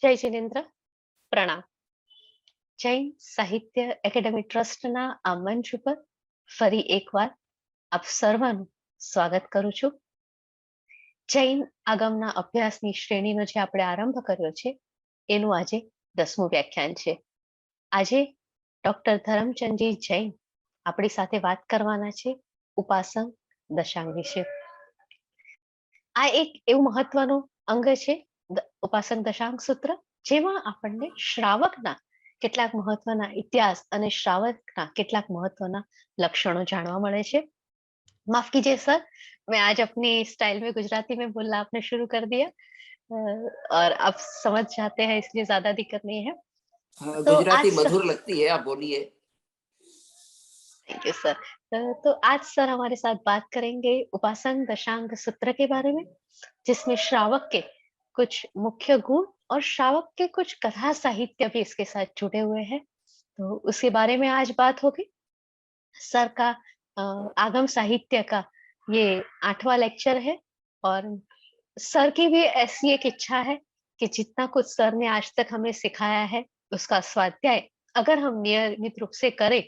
જય જિનેન્દ્ર, પ્રણામ. જૈન સાહિત્ય એકેડેમી ટ્રસ્ટના આ મંચ ઉપર ફરી એકવાર આપ સર્વનું સ્વાગત કરું છું. જૈન આગમના અભ્યાસની શ્રેણીનો જે આપણે આરંભ કર્યો છે એનું આજે 10મું વ્યાખ્યાન છે. આજે ડોક્ટર ધરમચંદજી જૈન આપણી સાથે વાત કરવાના છે ઉપાસન દશાંગ વિશે. આ એક એવું મહત્વનું અંગ છે ઉપાસન દશાંગ સૂત્ર, જેમાં આપણને શ્રાવકના કેટલાક મહત્વના ઇતિહાસ અને श्रावक કેટલાક મહત્વના लक्षणों जानवा મળે છે. माफ कीजिए सर, मैं आज अपनी स्टाइल में गुजराती में बोलना आपने शुरू कर दिया और आप समझ जाते हैं इसलिए ज्यादा दिक्कत नहीं है. हाँ, तो गुजराती आज मधुर लगती है, आप बोलिए. Thank you sir. तो आज सर हमारे साथ बात करेंगे उपासन दशांग सूत्र के बारे में, जिसमें श्रावक के कुछ मुख्य गुण और श्रावक के कुछ कथा साहित्य भी इसके साथ जुड़े हुए हैं. तो उसके बारे में आज बात होगी. सर का आगम साहित्य का ये 8वां लेक्चर है और सर की भी ऐसी एक इच्छा है कि जितना कुछ सर ने आज तक हमें सिखाया है उसका स्वाध्याय अगर हम नियमित रूप से करें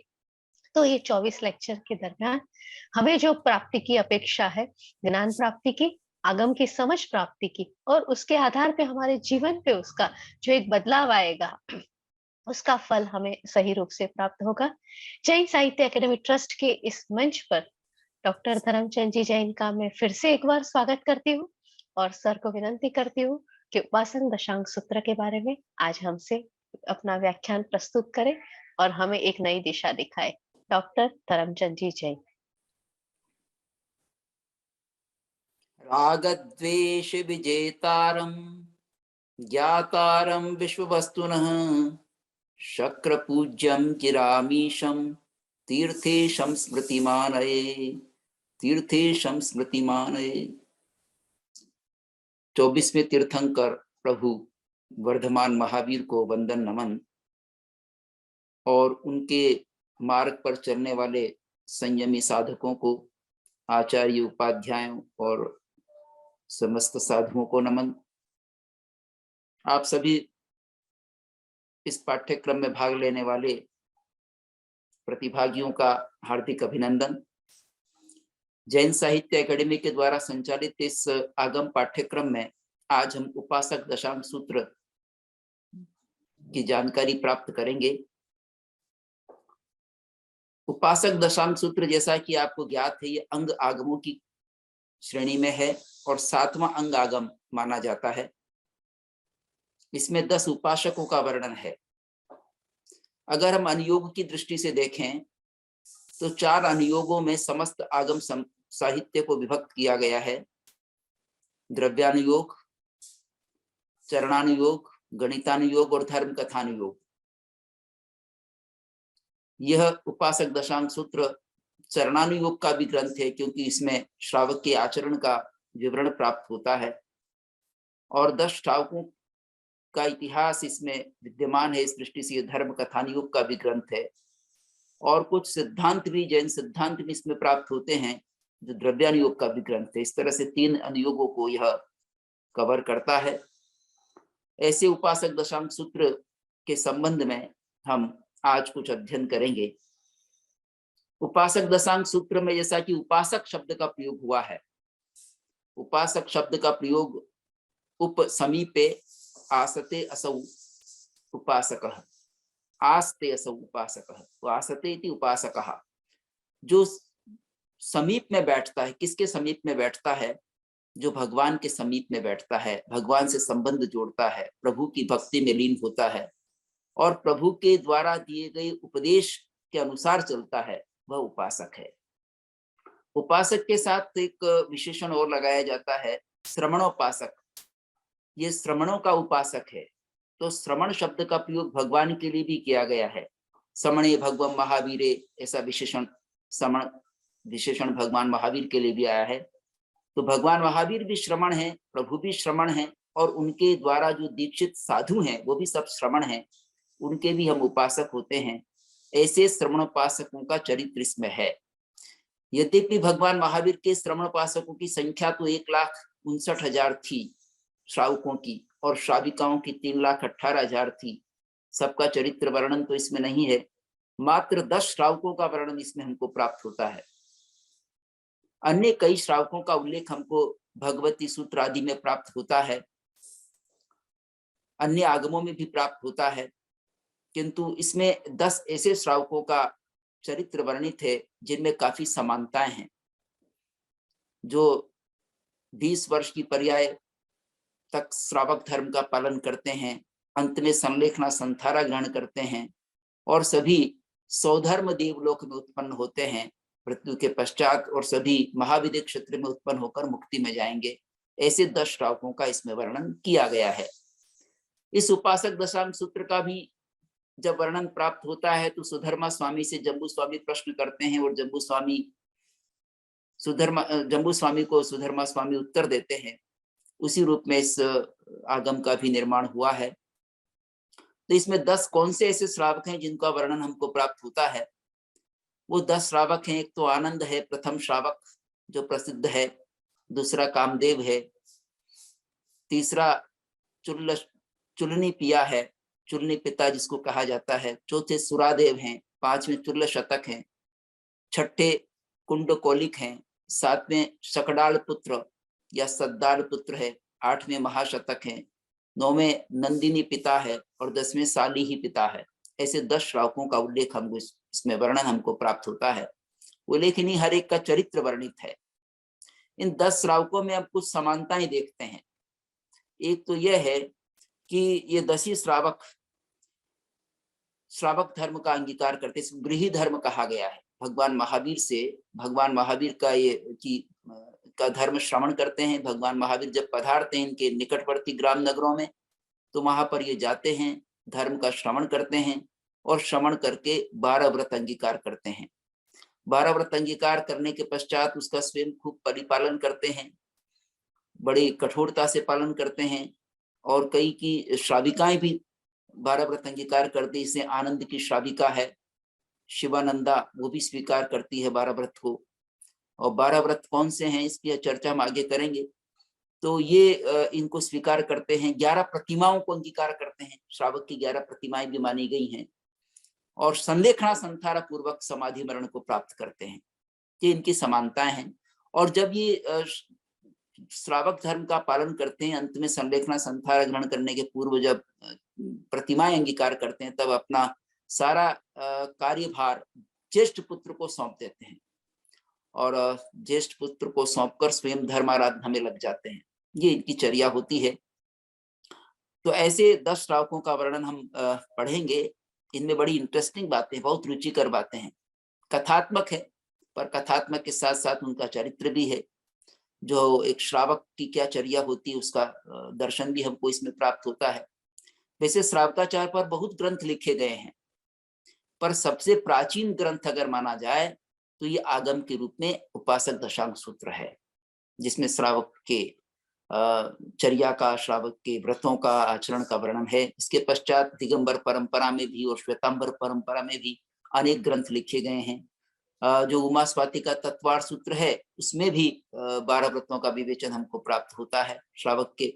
तो ये 24 लेक्चर के दरमियान हमें जो प्राप्ति की अपेक्षा है, ज्ञान प्राप्ति की, आगम की समझ प्राप्ति की, और उसके आधार पे हमारे जीवन पे उसका जो एक बदलाव आएगा उसका फल हमें सही रूप से प्राप्त होगा. जैन साहित्य एकेडमी ट्रस्ट के इस मंच पर डॉक्टर धर्मचंद जी जैन का मैं फिर से एक बार स्वागत करती हूँ और सर को विनंती करती हूँ कि उपासन दशांग सूत्र के बारे में आज हमसे अपना व्याख्यान प्रस्तुत करें और हमें एक नई दिशा दिखाए. डॉक्टर धर्मचंद जी जैन. रागद्वेष विजेतारं ज्ञातारं विश्ववस्तुनः शक्र पूज्यं चिरामीशं तीर्थेशं स्मृतिमानये. 24वें तीर्थंकर प्रभु वर्धमान महावीर को वंदन नमन और उनके मार्ग पर चलने वाले संयमी साधकों को, आचार्य उपाध्यायों और समस्त साधुओं को नमन. आप सभी इस पाठ्यक्रम में भाग लेने वाले प्रतिभागियों का हार्दिक अभिनंदन. जैन साहित्य एकेडमी के द्वारा संचालित इस आगम पाठ्यक्रम में आज हम उपासक दशांग सूत्र की जानकारी प्राप्त करेंगे. उपासक दशांग सूत्र, जैसा कि आपको ज्ञात है, ये अंग आगमों की श्रेणी में है और 7वां अंग आगम माना जाता है. इसमें 10 उपासकों का वर्णन है. अगर हम अनुयोग की दृष्टि से देखें तो 4 अनुयोगों में समस्त आगम साहित्य को विभक्त किया गया है. द्रव्यानुयोग, चरणानुयोग, गणितानुयोग और धर्म कथानुयोग. यह उपासक दशांग सूत्र चरणानुयोग का भी ग्रंथ है, क्योंकि इसमें श्रावक के आचरण का विवरण प्राप्त होता है और 10 श्रावकों का इतिहास इसमें विद्यमान है. इस दृष्टि से यह धर्म कथानुयोग का भी ग्रंथ है और कुछ सिद्धांत भी, जैन सिद्धांत भी इसमें प्राप्त होते हैं, जो द्रव्यानुयोग का भी ग्रंथ है. इस तरह से 3 अनुयोगों को यह कवर करता है. ऐसे उपासक दशांग सूत्र के संबंध में हम आज कुछ अध्ययन करेंगे. उपासक दशांग सूत्र में जैसा कि उपासक शब्द का प्रयोग हुआ है, उपासक शब्द का प्रयोग उप समीपे आसते असौ उपासकः, आस्ते असौ उपासकः, तो आसते इति उपासकः. जो समीप में बैठता है, किसके समीप में बैठता है? जो भगवान के समीप में बैठता है, भगवान से संबंध जोड़ता है, प्रभु की भक्ति में लीन होता है और प्रभु के द्वारा दिए गए उपदेश के अनुसार चलता है, वह उपासक है. उपासक के साथ एक विशेषण और लगाया जाता है, श्रवणोपासक. ये श्रवणों का उपासक है. तो श्रवण शब्द का प्रयोग भगवान के लिए भी किया गया है. श्रवणे भगवम महावीरे, ऐसा विशेषण भगवान महावीर के लिए भी आया है. तो भगवान महावीर भी श्रवण है, प्रभु भी श्रवण है और उनके द्वारा जो दीक्षित साधु हैं वो भी सब श्रवण हैं, उनके भी हम उपासक होते हैं. ऐसे श्रवणोपासकों का चरित्र इसमें है. यद्यपि भगवान महावीर के श्रवणोपासकों की संख्या तो 1,59,000 थी श्रावकों की, और श्राविकाओं की 3,18,000 थी। सबका चरित्र वर्णन तो इसमें नहीं है, मात्र 10 श्रावकों का वर्णन इसमें हमको प्राप्त होता है। अन्य कई श्रावकों का उल्लेख हमको भगवती सूत्र आदि में प्राप्त होता है, अन्य आगमों में भी प्राप्त होता है, किंतु इसमें 10 ऐसे श्रावकों का चरित्र वर्णित है जिनमें काफी समानताएं हैं। जो 20 वर्ष की पर्याय तक श्रावक धर्म का पालन करते हैं, अंत में संलेखना संथारा ग्रहण करते हैं और सभी सौधर्म देवलोक में उत्पन्न होते हैं मृत्यु के पश्चात, और सभी महाविद्य क्षेत्र में उत्पन्न होकर मुक्ति में जाएंगे। ऐसे 10 श्रावकों का इसमें वर्णन किया गया है। इस उपासक दशांग सूत्र का भी जब वर्णन प्राप्त होता है तो सुधर्मा स्वामी से जम्बू स्वामी प्रश्न करते हैं और जम्बू स्वामी को सुधर्मा स्वामी उत्तर देते हैं। उसी रूप में इस आगम का भी निर्माण हुआ है। तो इसमें 10 कौन से ऐसे श्रावक हैं जिनका वर्णन हमको प्राप्त होता है? वो 10 श्रावक हैं। एक तो आनंद है, प्रथम श्रावक जो प्रसिद्ध है। दूसरा कामदेव है। तीसरा चुलनी पिया है, चुलनी पिता जिसको कहा जाता है। चौथे सुरादेव हैं। पांचवें चुल्ल शतक हैं। छठे कुंडकोलिक हैं। सातवें शकडाल पुत्र या सद्दाल पुत्र है। आठवें महाशतक है। नौवें नंदिनी पिता है और 10वें साली ही पिता है। ऐसे 10 श्रावकों का उल्लेख हमको इसमें वर्णन हमको प्राप्त होता है। उल्लेखनीय हर एक का चरित्र वर्णित है। इन 10 श्रावकों में अब कुछ समानताएं देखते हैं। एक तो यह है कि ये 10 ही श्रावक धर्म का अंगीकार करते, इसको गृही धर्म कहा गया है। भगवान महावीर का का धर्म श्रवण करते हैं। भगवान महावीर जब पधारते हैं इनके निकटवर्ती ग्राम नगरों में, तो वहां पर ये जाते हैं, धर्म का श्रवण करते हैं और श्रवण करके 12 व्रत अंगीकार करते हैं। 12 व्रत अंगीकार करने के पश्चात उसका स्वयं खूब परिपालन करते हैं, बड़ी कठोरता से पालन करते हैं। और कई की श्राविकाएं भी 12 व्रत अंगीकार करती। इससे आनंद की श्राविका है शिवानंदा, वो भी स्वीकार करती है 12 व्रत को। और 12 व्रत कौन से हैं इसकी चर्चा हम आगे करेंगे। तो ये इनको स्वीकार करते हैं। 11 प्रतिमाओं को अंगीकार करते हैं। श्रावक की 11 प्रतिमाएं भी मानी गई हैं और संलेखना संथारा पूर्वक समाधि मरण को प्राप्त करते हैं। ये इनकी समानताएं हैं। और जब ये श्रावक धर्म का पालन करते हैं, अंत में संलेखना संथारा ग्रहण करने के पूर्व जब प्रतिमाएं अंगीकार करते हैं, तब अपना सारा कार्यभार ज्येष्ठ पुत्र को सौंप देते हैं और ज्येष्ठ पुत्र को सौंपकर स्वयं धर्म आराधना में लग जाते हैं। ये इनकी चर्या होती है। तो ऐसे 10 श्रावकों का वर्णन हम पढ़ेंगे। इनमें बड़ी इंटरेस्टिंग बातें, बहुत रुचिकर बातें हैं। कथात्मक है, पर कथात्मक के साथ साथ उनका चरित्र भी है। जो एक श्रावक की क्या चर्या होती है उसका दर्शन भी हमको इसमें प्राप्त होता है। वैसे श्रावकाचार पर बहुत ग्रंथ लिखे गए हैं, पर सबसे प्राचीन ग्रंथ अगर माना जाए तो ये आगम के रूप में उपासक दशांग सूत्र है, जिसमें श्रावक के चर्या का, श्रावक के व्रतों का, आचरण का वर्णन है। इसके पश्चात दिगंबर परंपरा में भी और श्वेतांबर परंपरा में भी अनेक ग्रंथ लिखे गए हैं। जो उमा स्वाति का तत्वार सूत्र है उसमें भी 12 व्रतों का विवेचन हमको प्राप्त होता है श्रावक के।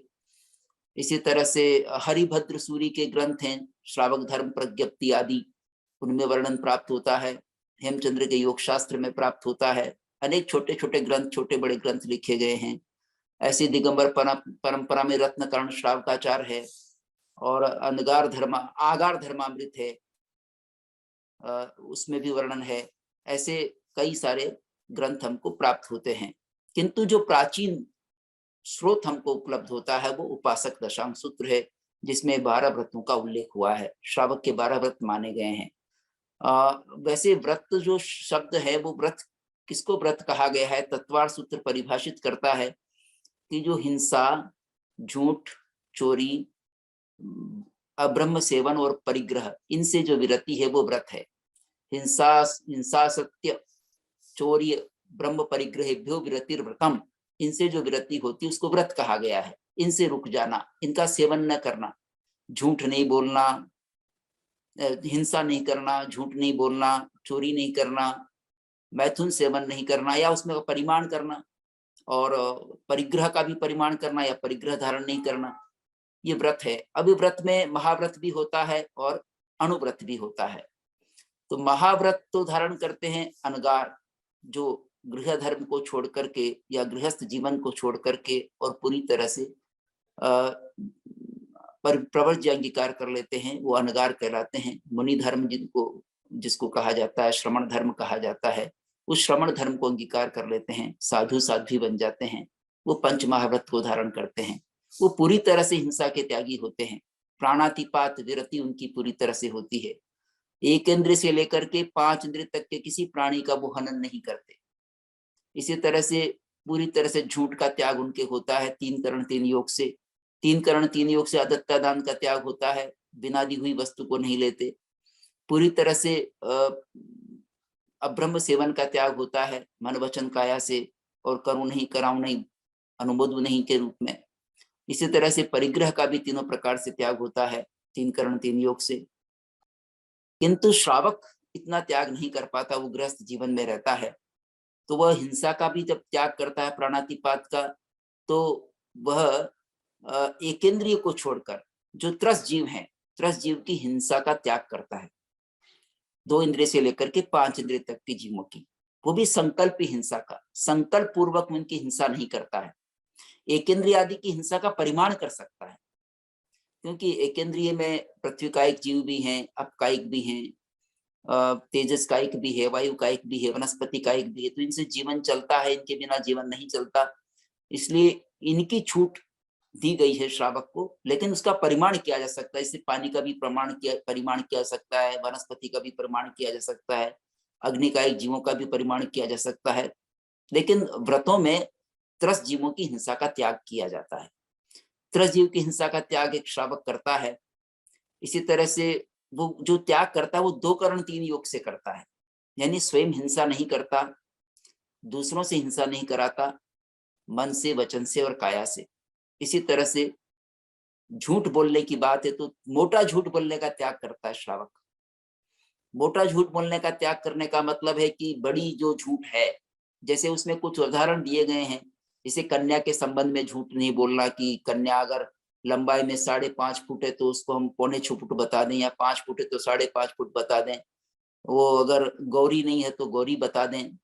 इसी तरह से हरिभद्र सूरी के ग्रंथ हैं, श्रावक धर्म प्रज्ञप्ति आदि, उनमें वर्णन प्राप्त होता है। हेमचंद्र के योग शास्त्र में प्राप्त होता है। अनेक छोटे छोटे ग्रंथ, छोटे बड़े ग्रंथ लिखे गए हैं। ऐसे दिगंबर परंपरा में रत्नकर्ण श्रावकाचार है और आगार धर्मामृत है, उसमें भी वर्णन है। ऐसे कई सारे ग्रंथ हमको प्राप्त होते हैं, किंतु जो प्राचीन स्रोत हमको उपलब्ध होता है वो उपासक दशांग सूत्र है, जिसमें 12 व्रतों का उल्लेख हुआ है। श्रावक के 12 व्रत माने गए हैं। वैसे व्रत जो शब्द है वो व्रत किसको व्रत कहा गया है, तत्वार सूत्र परिभाषित करता है कि जो हिंसा, झूठ, चोरी, अब्रह्म सेवन और परिग्रह, इनसे जो विरति है वो व्रत है। हिंसा, सत्य, चोरी, ब्रह्म परिग्रहेभ्यो विरतिर्व्रतम, इनसे जो विरति होती है उसको व्रत कहा गया है। इनसे रुक जाना, इनका सेवन न करना, झूठ नहीं बोलना, हिंसा नहीं करना, झूठ नहीं बोलना, चोरी नहीं करना, मैथुन सेवन नहीं करना या उसमें परिमाण करना, और परिग्रह का भी परिमाण करना या परिग्रह धारण नहीं करना, ये व्रत है। अब व्रत में महाव्रत भी होता है और अणुव्रत भी होता है। तो महाव्रत तो धारण करते हैं अनगार, जो गृह धर्म को छोड़ करके या गृहस्थ जीवन को छोड़ करके और पूरी तरह से पर प्रवर्ज्य अंगीकार कर लेते हैं, वो अनगार कहलाते हैं। मुनि धर्म जिसको कहा जाता है, श्रमण धर्म कहा जाता है, उस श्रमण धर्म को अंगीकार कर लेते हैं, साधु साध्वी बन जाते हैं, वो पंच महाव्रत को धारण करते हैं। वो पूरी तरह से हिंसा के त्यागी होते हैं। प्राणातिपात विरति उनकी पूरी तरह से होती है। एक इंद्रिय से लेकर के 5 इंद्रिय तक के किसी प्राणी का वो हनन नहीं करते। इसी तरह से पूरी तरह से झूठ का त्याग उनके होता है 3 करण 3 योग से। 3 करण 3 योग से अदत्ता दान का त्याग होता है, बिना दी हुई वस्तु को नहीं लेते। पूरी तरह से अब्रह्म सेवन का त्याग होता है मन वचन काया से, और करूं नहीं कराऊं नहीं अनुमोदु नहीं के रूप में। इसी तरह से परिग्रह का भी तीनों प्रकार से त्याग होता है 3 करण 3 योग से। किंतु श्रावक इतना त्याग नहीं कर पाता, वो गृहस्थ जीवन में रहता है। तो वह हिंसा का भी जब त्याग करता है, प्राणातिपात का, तो वह एकेंद्रिय को छोड़कर जो त्रस जीव है, त्रस जीव की हिंसा का त्याग करता है। 2 इंद्रिय से लेकर के 5 इंद्रिय तक के जीवों की, वो भी संकल्प हिंसा का, संकल्प पूर्वक उनकी हिंसा नहीं करता है। एकेंद्रिय आदि की हिंसा का परिमाण कर सकता है, क्योंकि एकेंद्रिय में पृथ्वी कायिक जीव भी हैं, अपकायिक भी हैं, तेजस कायिक भी है, वायु कायिक भी है, वनस्पति कायिक भी है। तो इनसे जीवन चलता है, इनके बिना जीवन नहीं चलता। इसलिए इनकी छूट दी गई है श्रावक को, लेकिन उसका परिमाण किया जा सकता है। इससे पानी का भी परिमाण किया जा सकता है, वनस्पति का भी परिमाण किया जा सकता है, अग्निकायिक जीवों का भी परिमाण किया जा सकता है। लेकिन व्रतों में त्रस जीवों की हिंसा का त्याग किया जाता है। त्रस जीव की हिंसा का त्याग एक श्रावक करता है। इसी तरह से वो जो त्याग करता है वो 2 करण 3 योग से करता है, यानी स्वयं हिंसा नहीं करता, दूसरों से हिंसा नहीं कराता, मन से, वचन से और काया से। इसी तरह से झूठ बोलने की बात है तो मोटा झूठ बोलने का त्याग करता है श्रावक। मोटा झूठ बोलने का त्याग करने का मतलब है कि बड़ी जो झूठ है, जैसे उसमें कुछ उदाहरण दिए गए हैं, जैसे कन्या के संबंध में झूठ नहीं बोलना कि कन्या अगर लंबाई में 5.5 फुट है तो उसको हम 6.25 फुट बता दें, या 5 फुट है तो 5.5 फुट बता दें। वो अगर गौरी नहीं है तो गौरी बता दें,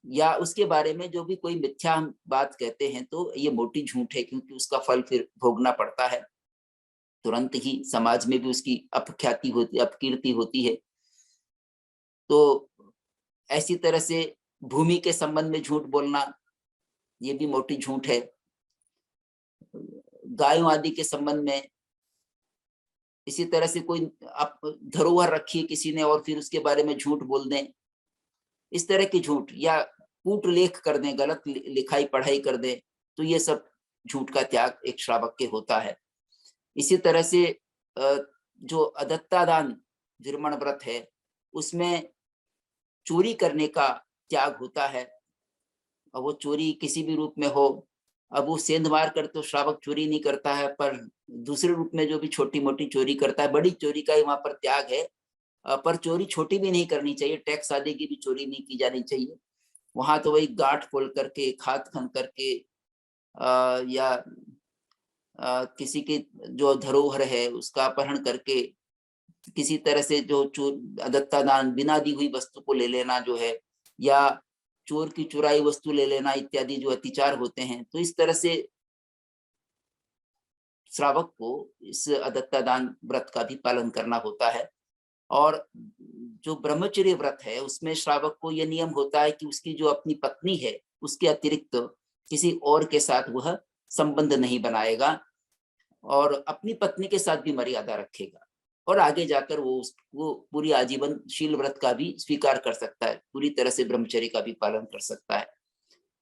या उसके बारे में जो भी कोई मिथ्या हम बात कहते हैं, तो ये मोटी झूठ है, क्योंकि उसका फल फिर भोगना पड़ता है। तुरंत ही समाज में भी उसकी अपख्याति होती, अपकीर्ति होती है। तो ऐसी तरह से भूमि के संबंध में झूठ बोलना, ये भी मोटी झूठ है। गायों आदि के संबंध में, इसी तरह से कोई धरोहर रखी है किसी ने और फिर उसके बारे में झूठ बोल दें, इस तरह की झूठ, या कूट लेख कर दें, गलत लिखाई पढ़ाई कर दें, तो ये सब झूठ का त्याग एक श्रावक के होता है। इसी तरह से जो अदत्ता दान विरमण व्रत है, उसमें चोरी करने का त्याग होता है। अब वो चोरी किसी भी रूप में हो, अब वो सेंध मार कर तो श्रावक चोरी नहीं करता है, पर दूसरे रूप में जो भी छोटी मोटी चोरी करता है, बड़ी चोरी का ही वहां पर त्याग है। पर चोरी छोटी भी नहीं करनी चाहिए, टैक्स आदि की भी चोरी नहीं की जानी चाहिए। वहां तो वही गांठ खोल करके, खाद खन करके, या किसी की जो धरोहर है उसका अपहरण करके, किसी तरह से जो चोर अदत्ता दान बिना दी हुई वस्तु को ले लेना जो है, या चोर की चुराई वस्तु ले लेना इत्यादि जो अत्याचार होते हैं, तो इस तरह से श्रावक को इस अदत्ता दान व्रत का भी पालन करना होता है। और जो ब्रह्मचर्य व्रत है उसमें श्रावक को यह नियम होता है कि उसकी जो अपनी पत्नी है उसके अतिरिक्त किसी और के साथ वह संबंध नहीं बनाएगा, और अपनी पत्नी के साथ भी मर्यादा रखेगा, और आगे जाकर वो पूरी आजीवन शील व्रत का भी स्वीकार कर सकता है, पूरी तरह से ब्रह्मचर्य का भी पालन कर सकता है।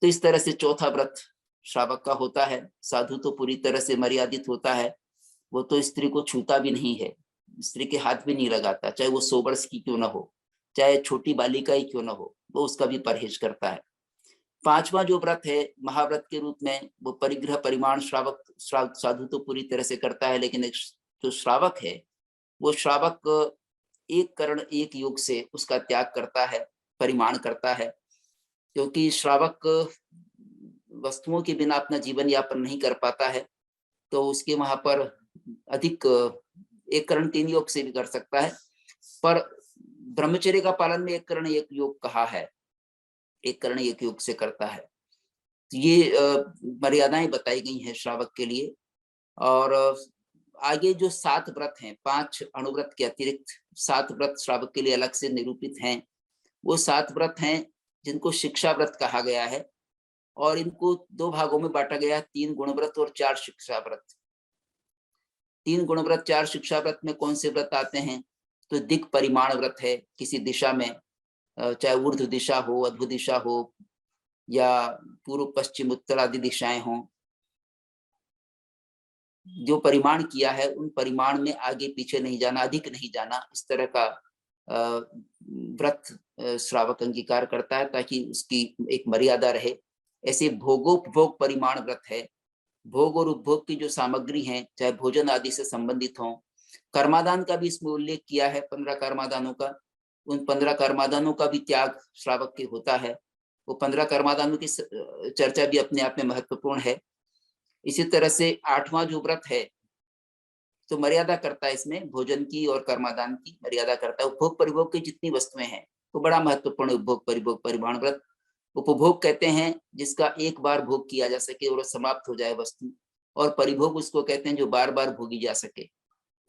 तो इस तरह से चौथा व्रत श्रावक का होता है। साधु तो पूरी तरह से मर्यादित होता है, वो तो स्त्री को छूता भी नहीं है, स्त्री के हाथ भी नहीं लगाता, चाहे वो 100 वर्ष की क्यों ना हो, चाहे छोटी बालिका ही क्यों ना हो, वो उसका भी परहेज करता है। 5वां जो व्रत है महाव्रत के रूप में, वो परिग्रह परिमाण श्रावक साधु तो पूरी तरह से करता है, लेकिन एक जो श्रावक है वो श्रावक 1 करण 1 योग से उसका त्याग करता है, परिमाण करता है, क्योंकि श्रावक वस्तुओं के बिना अपना जीवन यापन नहीं कर पाता है। तो उसके वहां पर अधिक एक करण 3 योग से भी कर सकता है, पर ब्रह्मचर्य का पालन में एक करण एक योग कहा है, एक करण एक योग से करता है। तो ये मर्यादाएं बताई गई हैं श्रावक के लिए। और आगे जो 7 व्रत हैं, 5 अणुव्रत के अतिरिक्त 7 व्रत श्रावक के लिए अलग से निरूपित हैं। वो 7 व्रत हैं जिनको शिक्षा व्रत कहा गया है, और इनको 2 भागों में बांटा गया है, 3 गुण व्रत और 4 शिक्षा व्रत। 3 गुण व्रत, 4 शिक्षा व्रत में कौन से व्रत आते हैं? तो दिक् परिमाण व्रत है, किसी दिशा में, चाहे ऊर्ध्व दिशा हो, अध्व दिशा हो, या पूर्व पश्चिम उत्तर आदि दिशाएं हों, जो परिमाण किया है उन परिमाण में आगे पीछे नहीं जाना, अधिक नहीं जाना, इस तरह का व्रत श्रावक अंगीकार करता है, ताकि उसकी एक मर्यादा रहे। ऐसे भोगोपभोग परिमाण व्रत है, भोग और उपभोग की जो सामग्री है, चाहे भोजन आदि से संबंधित हो। कर्मादान का भी इसमें उल्लेख किया है, 15 कर्मादानों का। उन 15 कर्मादानों का भी त्याग श्रावक के होता है। वो 15 कर्मादानों की चर्चा भी अपने आप में महत्वपूर्ण है। इसी तरह से 8वां जो व्रत है, तो मर्यादा करता है इसमें, भोजन की और कर्मादान की मर्यादा करता है। उपभोग परिभोग की जितनी वस्तुएं हैं वो बड़ा महत्वपूर्ण है। उपभोग परिभोग परिमाण व्रत, उपभोग कहते हैं जिसका एक बार भोग किया जा सके और समाप्त हो जाए वस्तु, और परिभोग उसको कहते हैं जो बार बार भोगी जा सके।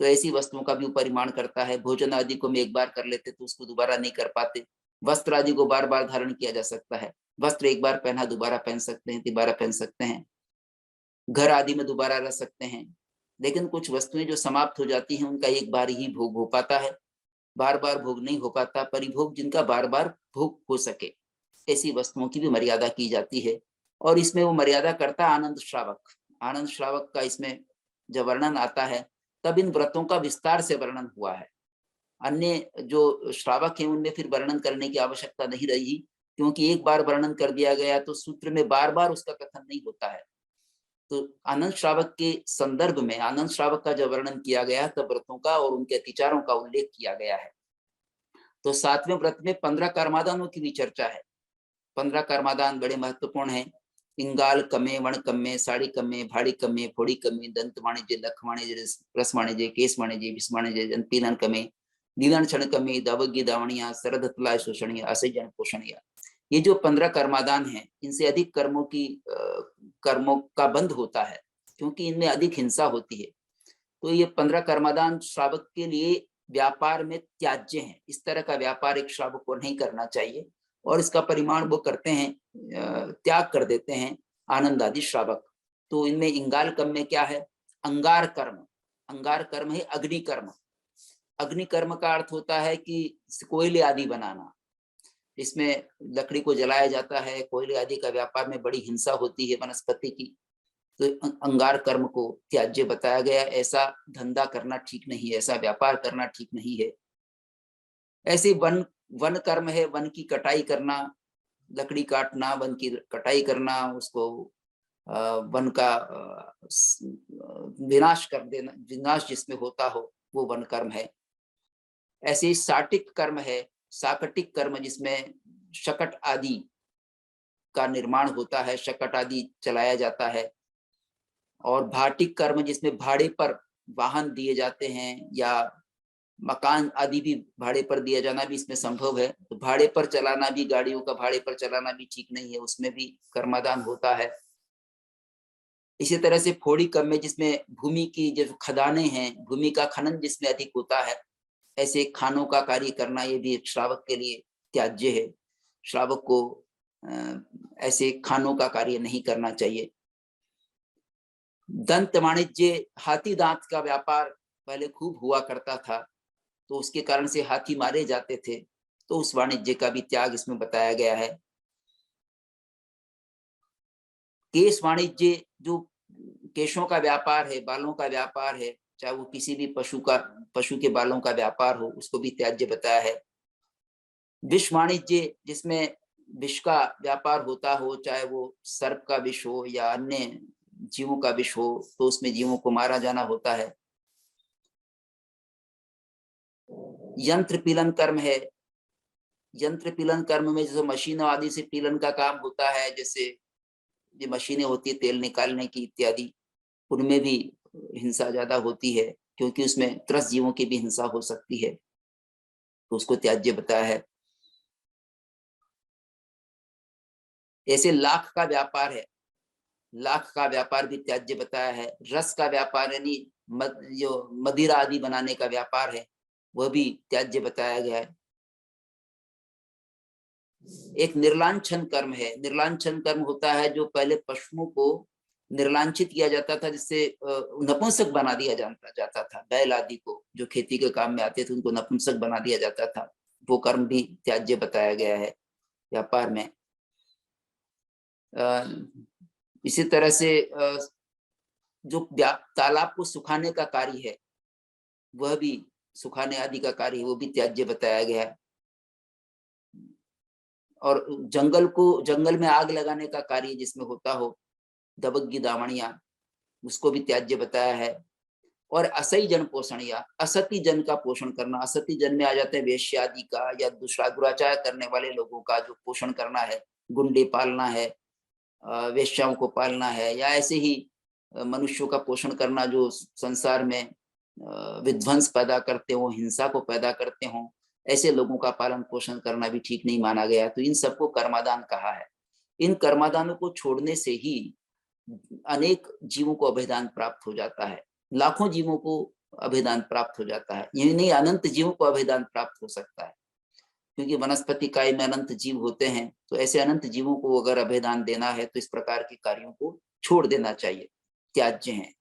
तो ऐसी वस्तुओं का भी परिमाण करता है। भोजन आदि को हम एक बार कर लेते तो उसको दोबारा नहीं कर पाते। वस्त्र आदि को बार बार धारण किया जा सकता है, वस्त्र एक बार पहना दोबारा पहन सकते हैं, दोबारा पहन सकते हैं, घर आदि में दोबारा रह सकते हैं। लेकिन कुछ वस्तुएं जो समाप्त हो जाती हैं उनका एक बार ही भोग हो पाता है, बार बार भोग नहीं हो पाता। परिभोग जिनका बार बार भोग हो सके, ऐसी वस्तुओं की भी मर्यादा की जाती है। और इसमें वो मर्यादा करता है आनंद श्रावक। आनंद श्रावक का इसमें जब वर्णन आता है तब इन व्रतों का विस्तार से वर्णन हुआ है। अन्य जो श्रावक हैं उनमें फिर वर्णन करने की आवश्यकता नहीं रही, क्योंकि एक बार वर्णन कर दिया गया तो सूत्र में बार बार उसका कथन नहीं होता है। तो आनंद श्रावक के संदर्भ में आनंद श्रावक का जब वर्णन किया गया तब व्रतों का और उनके अतिचारों का उल्लेख किया गया है। तो 7वें व्रत में 15 कर्मादानों की भी चर्चा है। 15 कर्मादान बड़े महत्वपूर्ण हैं। इंगाल कमे, वण कमे, साड़ी कमे, भाड़ी कमे, फोड़ी कमे, दंत वाणिज्य, लख वाणिज्य, रस वाणिज्य, केस वाणिज्य, विष वाणिज्य, जनपीलन कमे, नीलन क्षण कमे, दावगी दावणिया, सरद तलाय शोषणिया, असजन पोषणिया। ये जो 15 कर्मादान हैं, इनसे अधिक कर्मों का बंध होता है, क्योंकि इनमें अधिक हिंसा होती है। तो ये 15 कर्मादान श्रावक के लिए व्यापार में त्याज्य हैं। इस तरह का व्यापार एक श्रावक को नहीं करना चाहिए, और इसका परिमाण वो करते हैं, त्याग कर देते हैं आनंद आदि श्रावक। तो इनमें इंगाल कर्म में क्या है? अंगार कर्म। अंगार कर्म है अग्नि कर्म। अग्नि कर्म का अर्थ होता है कि कोयले आदि बनाना। इसमें लकड़ी को जलाया जाता है, कोयले आदि का व्यापार में बड़ी हिंसा होती है वनस्पति की। तो अंगार कर्म को त्याज्य बताया गया। ऐसा धंधा करना ठीक नहीं है, ऐसा व्यापार करना ठीक नहीं है। ऐसे वन कर्म है, वन की कटाई करना, लकड़ी काटना, वन की कटाई करना, उसको वन का विनाश कर देना, विनाश जिसमें होता हो वो वन कर्म है। ऐसे साटिक कर्म है, साकटिक कर्म, जिसमें शकट आदि का निर्माण होता है, शकट आदि चलाया जाता है। और भाटिक कर्म, जिसमें भाड़े पर वाहन दिए जाते हैं, या मकान आदि भी भाड़े पर दिया जाना भी इसमें संभव है। तो भाड़े पर चलाना भी, गाड़ियों का भाड़े पर चलाना भी ठीक नहीं है, उसमें भी कर्मादान होता है। इसी तरह से फोड़ी कर्म में, जिसमें भूमि की जो खदानें हैं, भूमि का खनन जिसमें अधिक होता है, ऐसे खानों का कार्य करना, ये भी एक श्रावक के लिए त्याज्य है। श्रावक को ऐसे खानों का कार्य नहीं करना चाहिए। दंत वाणिज्य, हाथी दांत का व्यापार पहले खूब हुआ करता था, तो उसके कारण से हाथी मारे जाते थे, तो उस वाणिज्य का भी त्याग इसमें बताया गया है। केश वाणिज्य, जो केशों का व्यापार है, बालों का व्यापार है, चाहे वो किसी भी पशु के बालों का व्यापार हो, उसको भी त्याज्य बताया है। विष वाणिज्य, जिसमें विष का व्यापार होता हो, चाहे वो सर्प का विष हो या अन्य जीवों का विष हो, तो उसमें जीवों को मारा जाना होता है। यंत्र पीलन कर्म है। यंत्र पीलन कर्म में जैसे मशीनों आदि से पीलन का काम होता है, जैसे ये मशीनें होती है तेल निकालने की इत्यादि, उनमें भी हिंसा ज्यादा होती है, क्योंकि उसमें त्रस्त जीवों की भी हिंसा हो सकती है, तो उसको त्याज्य बताया है। ऐसे लाख का व्यापार है, लाख का व्यापार भी त्याज्य बताया है। रस का व्यापार यानी जो मदिरा आदि बनाने का व्यापार है, वह भी त्याज्य बताया गया है। एक निर्लांछन कर्म है। निर्लांछन कर्म होता है जो पहले पशुओं को निर्लांछित किया जाता था, जिससे नपुंसक बना दिया जाता था। बैल आदि को जो खेती के काम में आते थे उनको नपुंसक बना दिया जाता था, वो कर्म भी त्याज्य बताया गया है व्यापार में। इसी तरह से जो तालाब को सुखाने का कार्य है, वह भी सुखाने आदि का कार्य है, वो भी त्याज्य बताया गया है। और जंगल में आग लगाने का कार्य जिसमें होता हो, दबग्गी दामणिया, उसको भी त्याज्य बताया है। और असही जन पोषण या असती जन का पोषण करना, असती जन में आ जाते हैं वेश्या आदि का या दूसरा दुराचार करने वाले लोगों का जो पोषण करना है, गुंडे पालना है, वेश्याओं को पालना है, या ऐसे ही मनुष्यों का पोषण करना जो संसार में विध्वंस पैदा करते हो, हिंसा को पैदा करते हो, ऐसे लोगों का पालन पोषण करना भी ठीक नहीं माना गया। तो इन सबको कर्मादान कहा है। इन कर्मादानों को छोड़ने से ही अनेक जीवों को अभयदान प्राप्त हो जाता है, लाखों जीवों को अभयदान प्राप्त हो जाता है। यही नहीं, अनंत जीवों को अभयदान प्राप्त हो सकता है, क्योंकि वनस्पति काय में अनंत जीव होते हैं। तो ऐसे अनंत जीवों को अगर अभयदान देना है तो इस प्रकार के कार्यों को छोड़ देना चाहिए, त्याज्य हैं।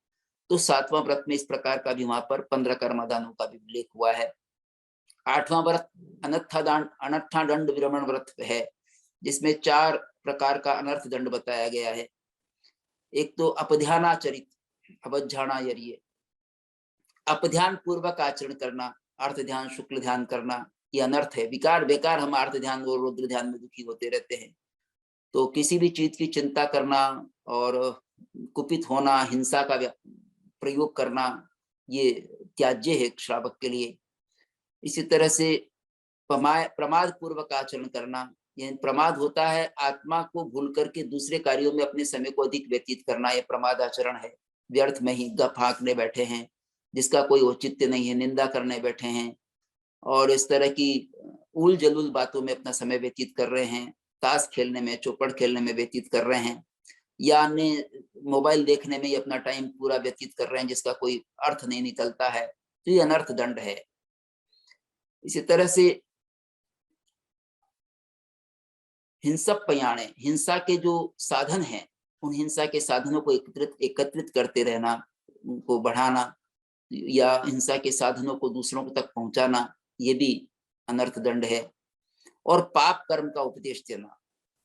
तो 7वां व्रत में इस प्रकार का भी वहां पर 15 कर्मादानों का भी उल्लेख हुआ है। 8वां व्रत अनत्था दंड विरमण व्रत है, जिसमें 4 प्रकार का अनर्थ दंड बताया गया है। एक तो अपध्यानाचरित, अवज्झाना यरिये, अपध्यान पूर्वक आचरण करना, अर्थ ध्यान शुक्ल ध्यान करना, ये अनर्थ है। विकार बेकार हम अर्थ ध्यान और रुद्र ध्यान में दुखी होते रहते हैं। तो किसी भी चीज की चिंता करना और कुपित होना, हिंसा का प्रयोग करना, ये त्याज्य है श्रावक के लिए। इसी तरह से प्रमाद पूर्वक आचरण करना, ये प्रमाद होता है आत्मा को भूल करके दूसरे कार्यों में अपने समय को अधिक व्यतीत करना, ये प्रमाद आचरण है। व्यर्थ में ही गप हाँकने बैठे हैं, जिसका कोई औचित्य नहीं है, निंदा करने बैठे हैं और इस तरह की उल जलूल बातों में अपना समय व्यतीत कर रहे हैं, ताश खेलने में, चौपड़ खेलने में व्यतीत कर रहे हैं, या अन्य मोबाइल देखने में ही अपना टाइम पूरा व्यतीत कर रहे हैं, जिसका कोई अर्थ नहीं निकलता है। तो ये अनर्थ दंड है। इसी तरह से हिंसक पयाणे, हिंसा के जो साधन हैं, उन हिंसा के साधनों को एकत्रित करते रहना, उनको बढ़ाना, या हिंसा के साधनों को दूसरों तक पहुंचाना, ये भी अनर्थ दंड है। और पाप कर्म का उपदेश देना,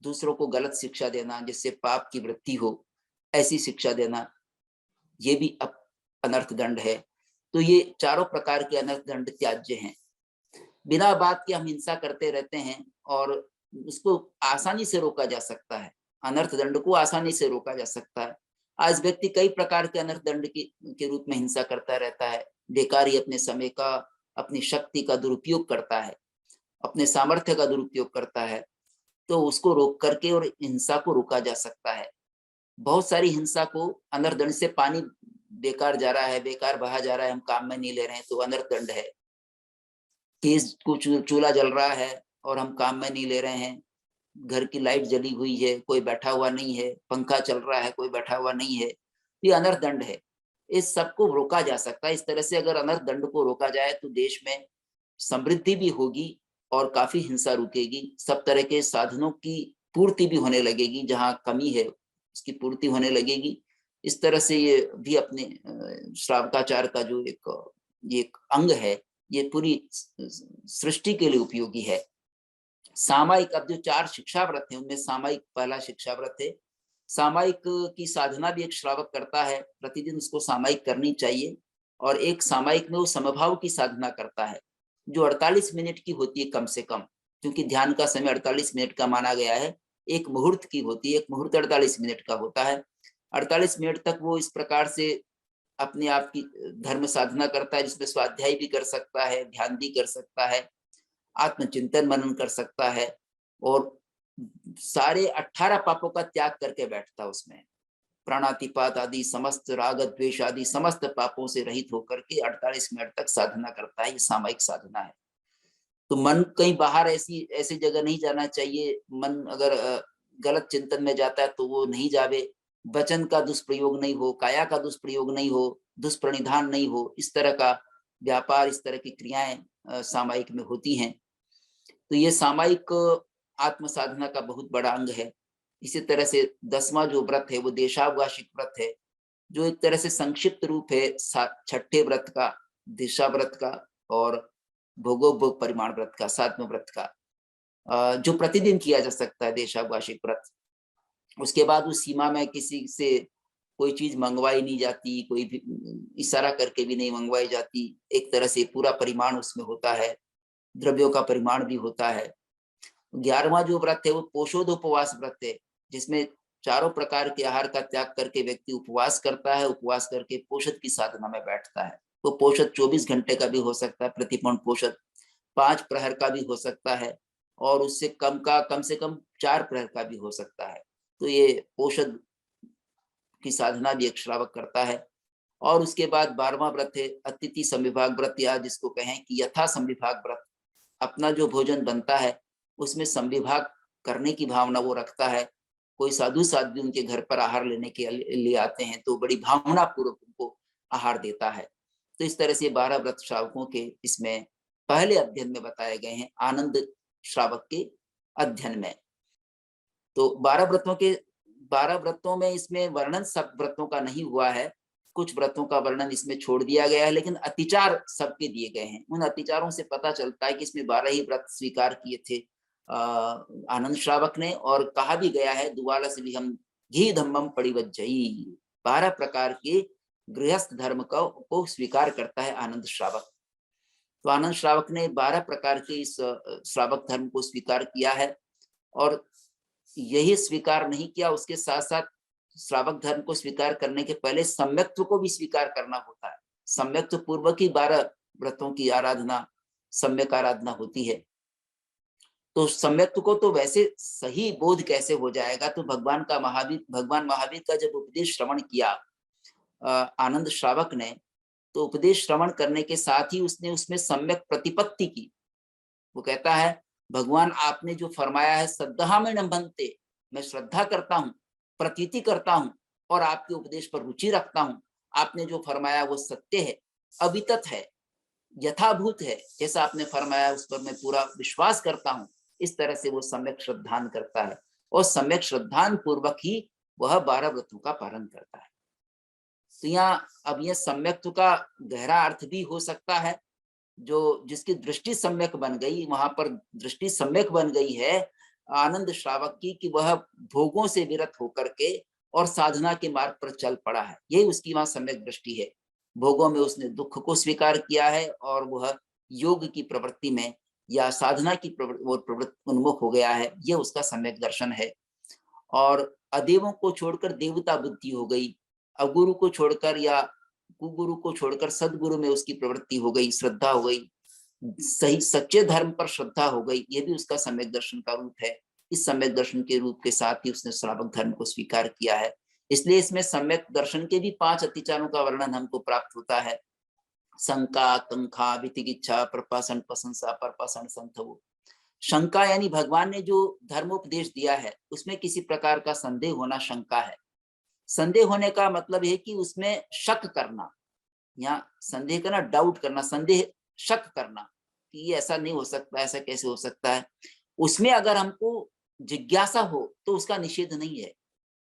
दूसरों को गलत शिक्षा देना जिससे पाप की वृद्धि हो, ऐसी शिक्षा देना, ये भी अनर्थ दंड है। तो ये चारों प्रकार के अनर्थ दंड त्याज्य हैं। बिना बात के हम हिंसा करते रहते हैं और उसको आसानी से रोका जा सकता है, अनर्थ दंड को आसानी से रोका जा सकता है। आज व्यक्ति कई प्रकार के अनर्थ दंड के रूप में हिंसा करता रहता है, बेकार ही अपने समय का, अपनी शक्ति का दुरुपयोग करता है, अपने सामर्थ्य का दुरुपयोग करता है। तो उसको रोक करके और हिंसा को रोका जा सकता है। बहुत सारी हिंसा को अनर्थ दंड से, पानी बेकार जा रहा है, बेकार बहा जा रहा है, हम काम में नहीं ले रहे हैं तो अनर्थ दंड है। तेज कुछ चूल्हा जल रहा है और हम काम में नहीं ले रहे हैं, घर की लाइट जली हुई है, कोई बैठा हुआ नहीं है, पंखा चल रहा है, कोई बैठा हुआ नहीं है, ये अनर्थ दंड है। इस सबको रोका जा सकता है। इस तरह से अगर अनर्थ दंड को रोका जाए तो देश में समृद्धि भी होगी और काफी हिंसा रुकेगी, सब तरह के साधनों की पूर्ति भी होने लगेगी, जहां कमी है उसकी पूर्ति होने लगेगी। इस तरह से ये भी अपने श्रावकाचार का जो एक अंग है, ये पूरी सृष्टि के लिए उपयोगी है। सामायिक, अब जो 4 शिक्षा व्रत है उनमें सामायिक पहला शिक्षा व्रत है। सामायिक की साधना भी एक श्रावक करता है, प्रतिदिन उसको सामायिक करनी चाहिए। और एक सामायिक में वो समभाव की साधना करता है, जो 48 मिनट की होती है कम से कम, क्योंकि ध्यान का समय 48 मिनट का माना गया है। एक मुहूर्त की होती है, एक मुहूर्त 48 मिनट का होता है। 48 मिनट तक वो इस प्रकार से अपने आप की धर्म साधना करता है, जिसमें स्वाध्याय भी कर सकता है, ध्यान भी कर सकता है, आत्मचिंतन मनन कर सकता है और सारे 18 पापों का त्याग करके बैठता उसमें। प्राणातिपात आदि समस्त राग द्वेष आदि समस्त पापों से रहित होकर के 48 मिनट तक साधना करता है। ये सामायिक साधना है। तो मन कहीं बाहर ऐसी जगह नहीं जाना चाहिए। मन अगर गलत चिंतन में जाता है तो वो नहीं जावे। वचन का दुष्प्रयोग नहीं हो, काया का दुष्प्रयोग नहीं हो, दुष्प्रणिधान नहीं हो, इस तरह का व्यापार, इस तरह की क्रियाएं सामायिक में होती हैं। तो ये सामायिक आत्म साधना का बहुत बड़ा अंग है। इसी तरह से 10वां जो व्रत है वो देशावगाशिक व्रत है, जो एक तरह से संक्षिप्त रूप है छठे व्रत का, दिशा व्रत का और भोगोपभोग परिमाण व्रत का, 7वें व्रत का, जो प्रतिदिन किया जा सकता है देशावगाशिक व्रत। उसके बाद उस सीमा में किसी से कोई चीज मंगवाई नहीं जाती, कोई भी इशारा करके भी नहीं मंगवाई जाती। एक तरह से पूरा परिमाण उसमें होता है, द्रव्यों का परिमाण भी होता है। 11वां जो व्रत है वो पोषोदोपवास व्रत है, जिसमें चारों प्रकार के आहार का त्याग करके व्यक्ति उपवास करता है। उपवास करके पोषद की साधना में बैठता है। तो पोषद 24 घंटे का भी हो सकता है, प्रतिपूर्ण पोषद 5 प्रहर का भी हो सकता है, और उससे कम का कम से कम 4 प्रहर का भी हो सकता है। तो ये पोषद की साधना भी एक श्रावक करता है। और उसके बाद 12वां व्रत है अतिथि संविभाग व्रत, या जिसको कहें कि यथा संविभाग व्रत। अपना जो भोजन बनता है उसमें संविभाग करने की भावना वो रखता है। कोई साधु साध्वी उनके घर पर आहार लेने के लिए आते हैं तो बड़ी भावना पूर्वक उनको आहार देता है। तो इस तरह से 12 व्रत श्रावकों के इसमें पहले अध्ययन में बताए गए हैं, आनंद श्रावक के अध्ययन में। तो 12 व्रतों में इसमें वर्णन सब व्रतों का नहीं हुआ है, कुछ व्रतों का वर्णन इसमें छोड़ दिया गया है, लेकिन अतिचार सबके दिए गए हैं। उन अतिचारों से पता चलता है कि इसमें 12 ही व्रत स्वीकार किए थे आनंद श्रावक ने, और कहा भी गया है दुवाला से भी हम घी धम्मम पड़िवज्जयी, 12 प्रकार के गृहस्थ धर्म को स्वीकार करता है आनंद श्रावक। तो आनंद श्रावक ने 12 प्रकार के इस श्रावक धर्म को स्वीकार किया है, और यही स्वीकार नहीं किया, उसके साथ साथ श्रावक धर्म को स्वीकार करने के पहले सम्यक्त्व को भी स्वीकार करना होता है। सम्यक्त्व पूर्वक ही 12 व्रतों की आराधना, सम्यक आराधना होती है। तो सम्यक्त्व को तो वैसे सही बोध कैसे हो जाएगा, तो भगवान महावीर का जब उपदेश श्रवण किया आनंद श्रावक ने, तो उपदेश श्रवण करने के साथ ही उसने उसमें सम्यक प्रतिपत्ति की। वो कहता है भगवान आपने जो फरमाया है श्रद्धा में न बनते, मैं श्रद्धा करता हूँ, प्रतीति करता हूँ और आपके उपदेश पर रुचि रखता हूँ। आपने जो फरमाया वो सत्य है, अवितत है, यथाभूत है, जैसा आपने फरमाया उस पर मैं पूरा विश्वास करता हूँ। इस तरह से वो सम्यक श्रद्धान करता है, और सम्यक श्रद्धान पूर्वक ही वह 12 व्रतों का पालन करता है। तो यहाँ अब यह सम्यक्त्व का गहरा अर्थ भी हो सकता है, जो जिसकी दृष्टि सम्यक बन गई, वहां पर दृष्टि सम्यक बन गई है आनंद श्रावक की, कि वह भोगों से विरत होकर के और साधना के मार्ग पर चल पड़ा है। यही उसकी वहां सम्यक दृष्टि है। भोगों में उसने दुख को स्वीकार किया है, और वह योग की प्रवृत्ति में या साधना की प्रवृत्ति उन्मुख हो गया है। यह उसका सम्यक दर्शन है। और अदेवों को छोड़कर देवता बुद्धि हो गई, अगुरु को छोड़कर या कुगुरु को छोड़कर सदगुरु में उसकी प्रवृत्ति हो गई, श्रद्धा हो गई, सही सच्चे धर्म पर श्रद्धा हो गई। ये भी उसका सम्यक दर्शन का रूप है। इस सम्यक दर्शन के रूप के साथ ही उसने श्रावक धर्म को स्वीकार किया है। इसलिए इसमें सम्यक दर्शन के भी 5 अतिचारों का वर्णन हमको प्राप्त होता है। शंका, कंखा, वितिकिच्छा, प्रपाषण, प्रशंसा, परपाषण, संथवो। शंका यानी भगवान ने जो धर्मोपदेश दिया है उसमें किसी प्रकार का संदेह होना शंका है। संदेह होने का मतलब है कि उसमें शक करना, या संदेह करना, डाउट करना, संदेह शक करना कि ये ऐसा नहीं हो सकता, ऐसा कैसे हो सकता है। उसमें अगर हमको जिज्ञासा हो तो उसका निषेध नहीं है।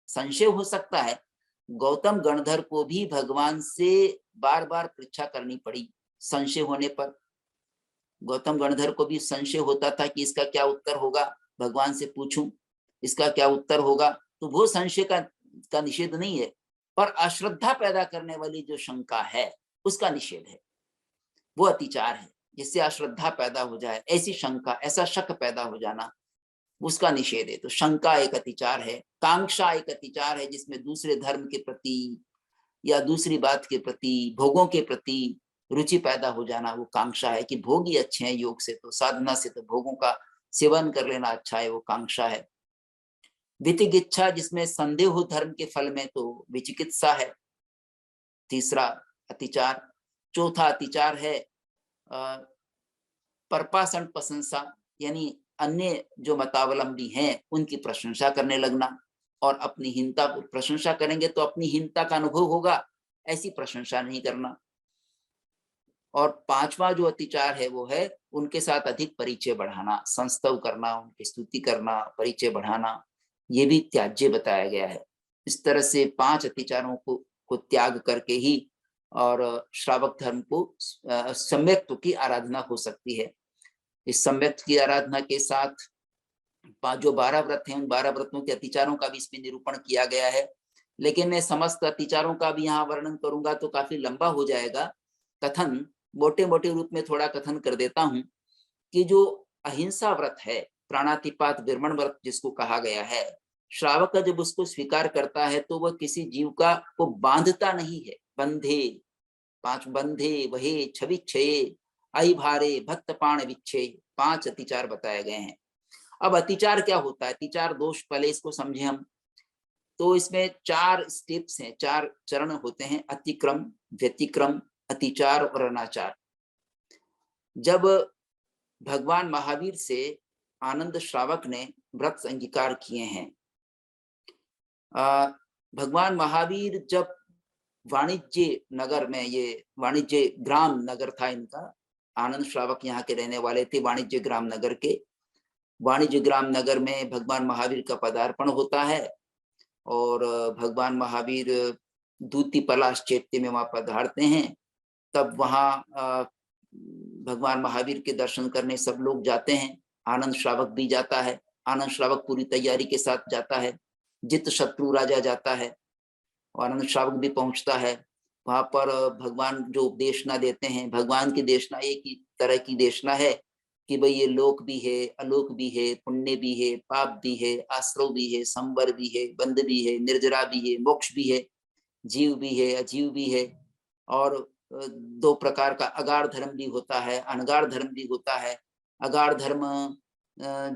संशय हो सकता है। गौतम गणधर को भी भगवान से बार बार परीक्षा करनी पड़ी संशय होने पर। गौतम गणधर को भी संशय होता था कि इसका क्या उत्तर होगा, भगवान से पूछूं इसका क्या उत्तर होगा। तो वो संशय का निषेध नहीं है, पर अश्रद्धा पैदा करने वाली जो शंका है उसका निषेध है। वो अतिचार है, जिससे अश्रद्धा पैदा हो जाए, ऐसी शंका, ऐसा शक पैदा हो जाना, उसका निषेध है। तो शंका एक अतिचार है। कांक्षा एक अतिचार है, जिसमें दूसरे धर्म के प्रति या दूसरी बात के प्रति, भोगों के प्रति रुचि पैदा हो जाना, वो कांक्षा है कि भोग ही अच्छे हैं योग से, तो साधना से तो भोगों का सेवन कर लेना अच्छा है, वो कांक्षा है। विचिकित्सा जिसमें संदेह हो धर्म के फल में, तो विचिकित्सा है। तीसरा अतिचार। चौथा अतिचार है परपाषण प्रशंसा, यानी अन्य जो मतावलंबी हैं उनकी प्रशंसा करने लगना, और अपनी हीनता प्रशंसा करेंगे तो अपनी हीनता का अनुभव होगा, ऐसी प्रशंसा नहीं करना। और पांचवा जो अतिचार है वो है उनके साथ अधिक परिचय बढ़ाना, संस्तव करना, उनकी स्तुति करना, परिचय बढ़ाना, ये भी त्याज्य बताया गया है। इस तरह से 5 अतिचारों को त्याग करके ही और श्रावक धर्म को सम्यक्त्व की आराधना हो सकती है। इस सम्यक्त्व की आराधना के साथ जो 12 व्रत हैं, उन 12 व्रतों के अतिचारों का भी इसमें निरूपण किया गया है। लेकिन मैं समस्त अतिचारों का भी यहाँ वर्णन करूंगा तो काफी लंबा हो जाएगा। कथन मोटे मोटे रूप में थोड़ा कथन कर देता हूं कि जो अहिंसा व्रत है, प्राणातिपात विरमण व्रत जिसको कहा गया है, श्रावक का जब उसको स्वीकार करता है तो वह किसी जीव को बांधता नहीं है। बंधे 5 बंधे वहे छवि क्षये आई भारे भक्त पाण विच्छे, 5 अतिचार बताए गए हैं। अब अतिचार क्या होता है, अतिचार दोष, पहले इसको समझे हम। तो इसमें 4 स्टेप्स हैं, 4 चरण होते हैं, अतिक्रम, व्यतिक्रम, अतिचार और अनाचार। जब भगवान महावीर से आनंद श्रावक ने व्रत अंगीकार किए हैं, भगवान महावीर जब वाणिज्य नगर में, ये वाणिज्य ग्राम नगर था इनका, आनंद श्रावक यहाँ के रहने वाले थे, वाणिज्य ग्राम नगर के। वाणिज्य ग्राम नगर में भगवान महावीर का पदार्पण होता है और भगवान महावीर दूती पलाश चैत्य में वहां पधारते हैं। तब वहां भगवान महावीर के दर्शन करने सब लोग जाते हैं, आनंद श्रावक भी जाता है। आनंद श्रावक पूरी तैयारी के साथ जाता है, जित शत्रु राजा जाता है और आनंद श्रावक भी पहुंचता है। वहां पर भगवान जो उपदेशना देते हैं, भगवान की देशना एक ही तरह की देशना है कि भाई ये लोक भी है, अलोक भी है, पुण्य भी है, पाप भी है, आश्रव भी है, संवर भी है, बंध भी है, निर्जरा भी है, मोक्ष भी है, जीव भी है, अजीव भी है। और 2 प्रकार का अगाढ़ धर्म भी होता है, अनगाढ़ धर्म भी होता है। अगाढ़ धर्म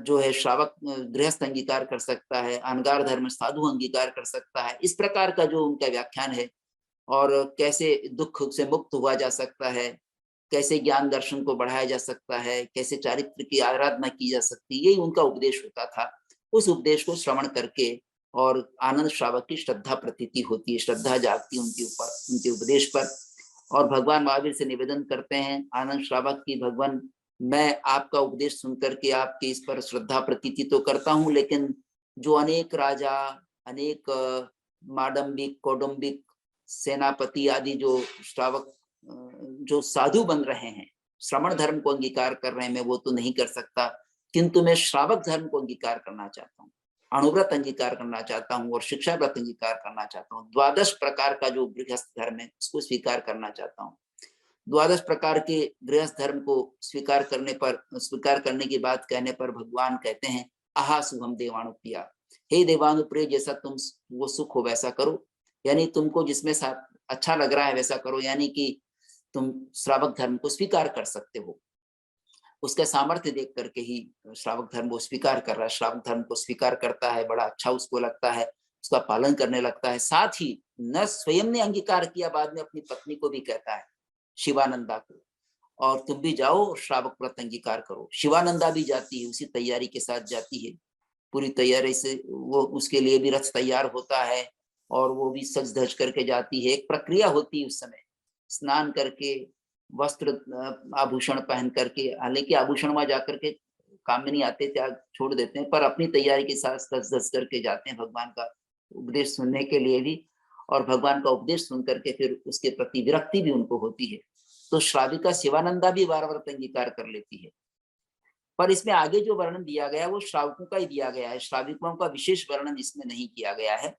जो है श्रावक गृहस्थ अंगीकार कर सकता है, अनगाढ़ धर्म साधु अंगीकार कर सकता है। इस प्रकार का जो उनका व्याख्यान है, और कैसे दुख से मुक्त हुआ जा सकता है, कैसे ज्ञान दर्शन को बढ़ाया जा सकता है, कैसे चारित्र की आराधना की जा सकती है, यही उनका उपदेश होता था। उस उपदेश को श्रवण करके और आनंद श्रावक की श्रद्धा प्रतीति होती है, श्रद्धा जागती है उनके ऊपर, उनके उपदेश पर। और भगवान महावीर से निवेदन करते हैं आनंद श्रावक की, भगवान मैं आपका उपदेश सुनकर के आपके इस पर श्रद्धा प्रतीति तो करता हूँ, लेकिन जो अनेक राजा, अनेक माडम्बिक, कौडुंबिक, सेनापति आदि जो श्रावक जो साधु बन रहे हैं, श्रमण धर्म को अंगीकार कर रहे हैं, मैं वो तो नहीं कर सकता, किंतु मैं श्रावक धर्म को अंगीकार करना चाहता हूँ, अणुव्रत अंगीकार करना चाहता हूँ और शिक्षा व्रत अंगीकार करना चाहता हूँ। 12 प्रकार का जो गृहस्थ धर्म है उसको स्वीकार करना चाहता हूँ। 12 प्रकार के गृहस्थ धर्म को स्वीकार करने की बात कहने पर भगवान कहते हैं, आहा शुभम देवानुप्रिया, हे देवानुप्रिय, जैसा तुम वो सुख हो वैसा करो, यानी तुमको जिसमें अच्छा लग रहा है वैसा करो, यानी कि तुम श्रावक धर्म को स्वीकार कर सकते हो। उसका सामर्थ्य देख करके ही श्रावक धर्म को स्वीकार कर रहा है, श्रावक धर्म को स्वीकार करता है, बड़ा अच्छा उसको लगता है, उसका पालन करने लगता है। साथ ही न स्वयं ने अंगीकार किया, बाद में अपनी पत्नी को भी कहता है, शिवानंदा को, और तुम भी जाओ और श्रावक व्रत अंगीकार करो। शिवानंदा भी जाती है, उसी तैयारी के साथ जाती है, पूरी तैयारी से वो, उसके लिए भी रथ तैयार होता है और वो भी सज धज करके जाती है। एक प्रक्रिया होती है उस समय, स्नान करके, वस्त्र आभूषण पहन करके, हालांकि आभूषण वहां जाकर के काम में नहीं आते, त्याग छोड़ देते हैं, पर अपनी तैयारी के साथ सज धज करके जाते हैं भगवान का उपदेश सुनने के लिए भी, और भगवान का उपदेश सुन करके फिर उसके प्रति विरक्ति भी उनको होती है। तो श्राविका शिवानंदा भी 12 व्रत अंगीकार कर लेती है। पर इसमें आगे जो वर्णन दिया गया है वो श्रावकों का ही दिया गया है, श्राविकों का विशेष वर्णन इसमें नहीं किया गया है।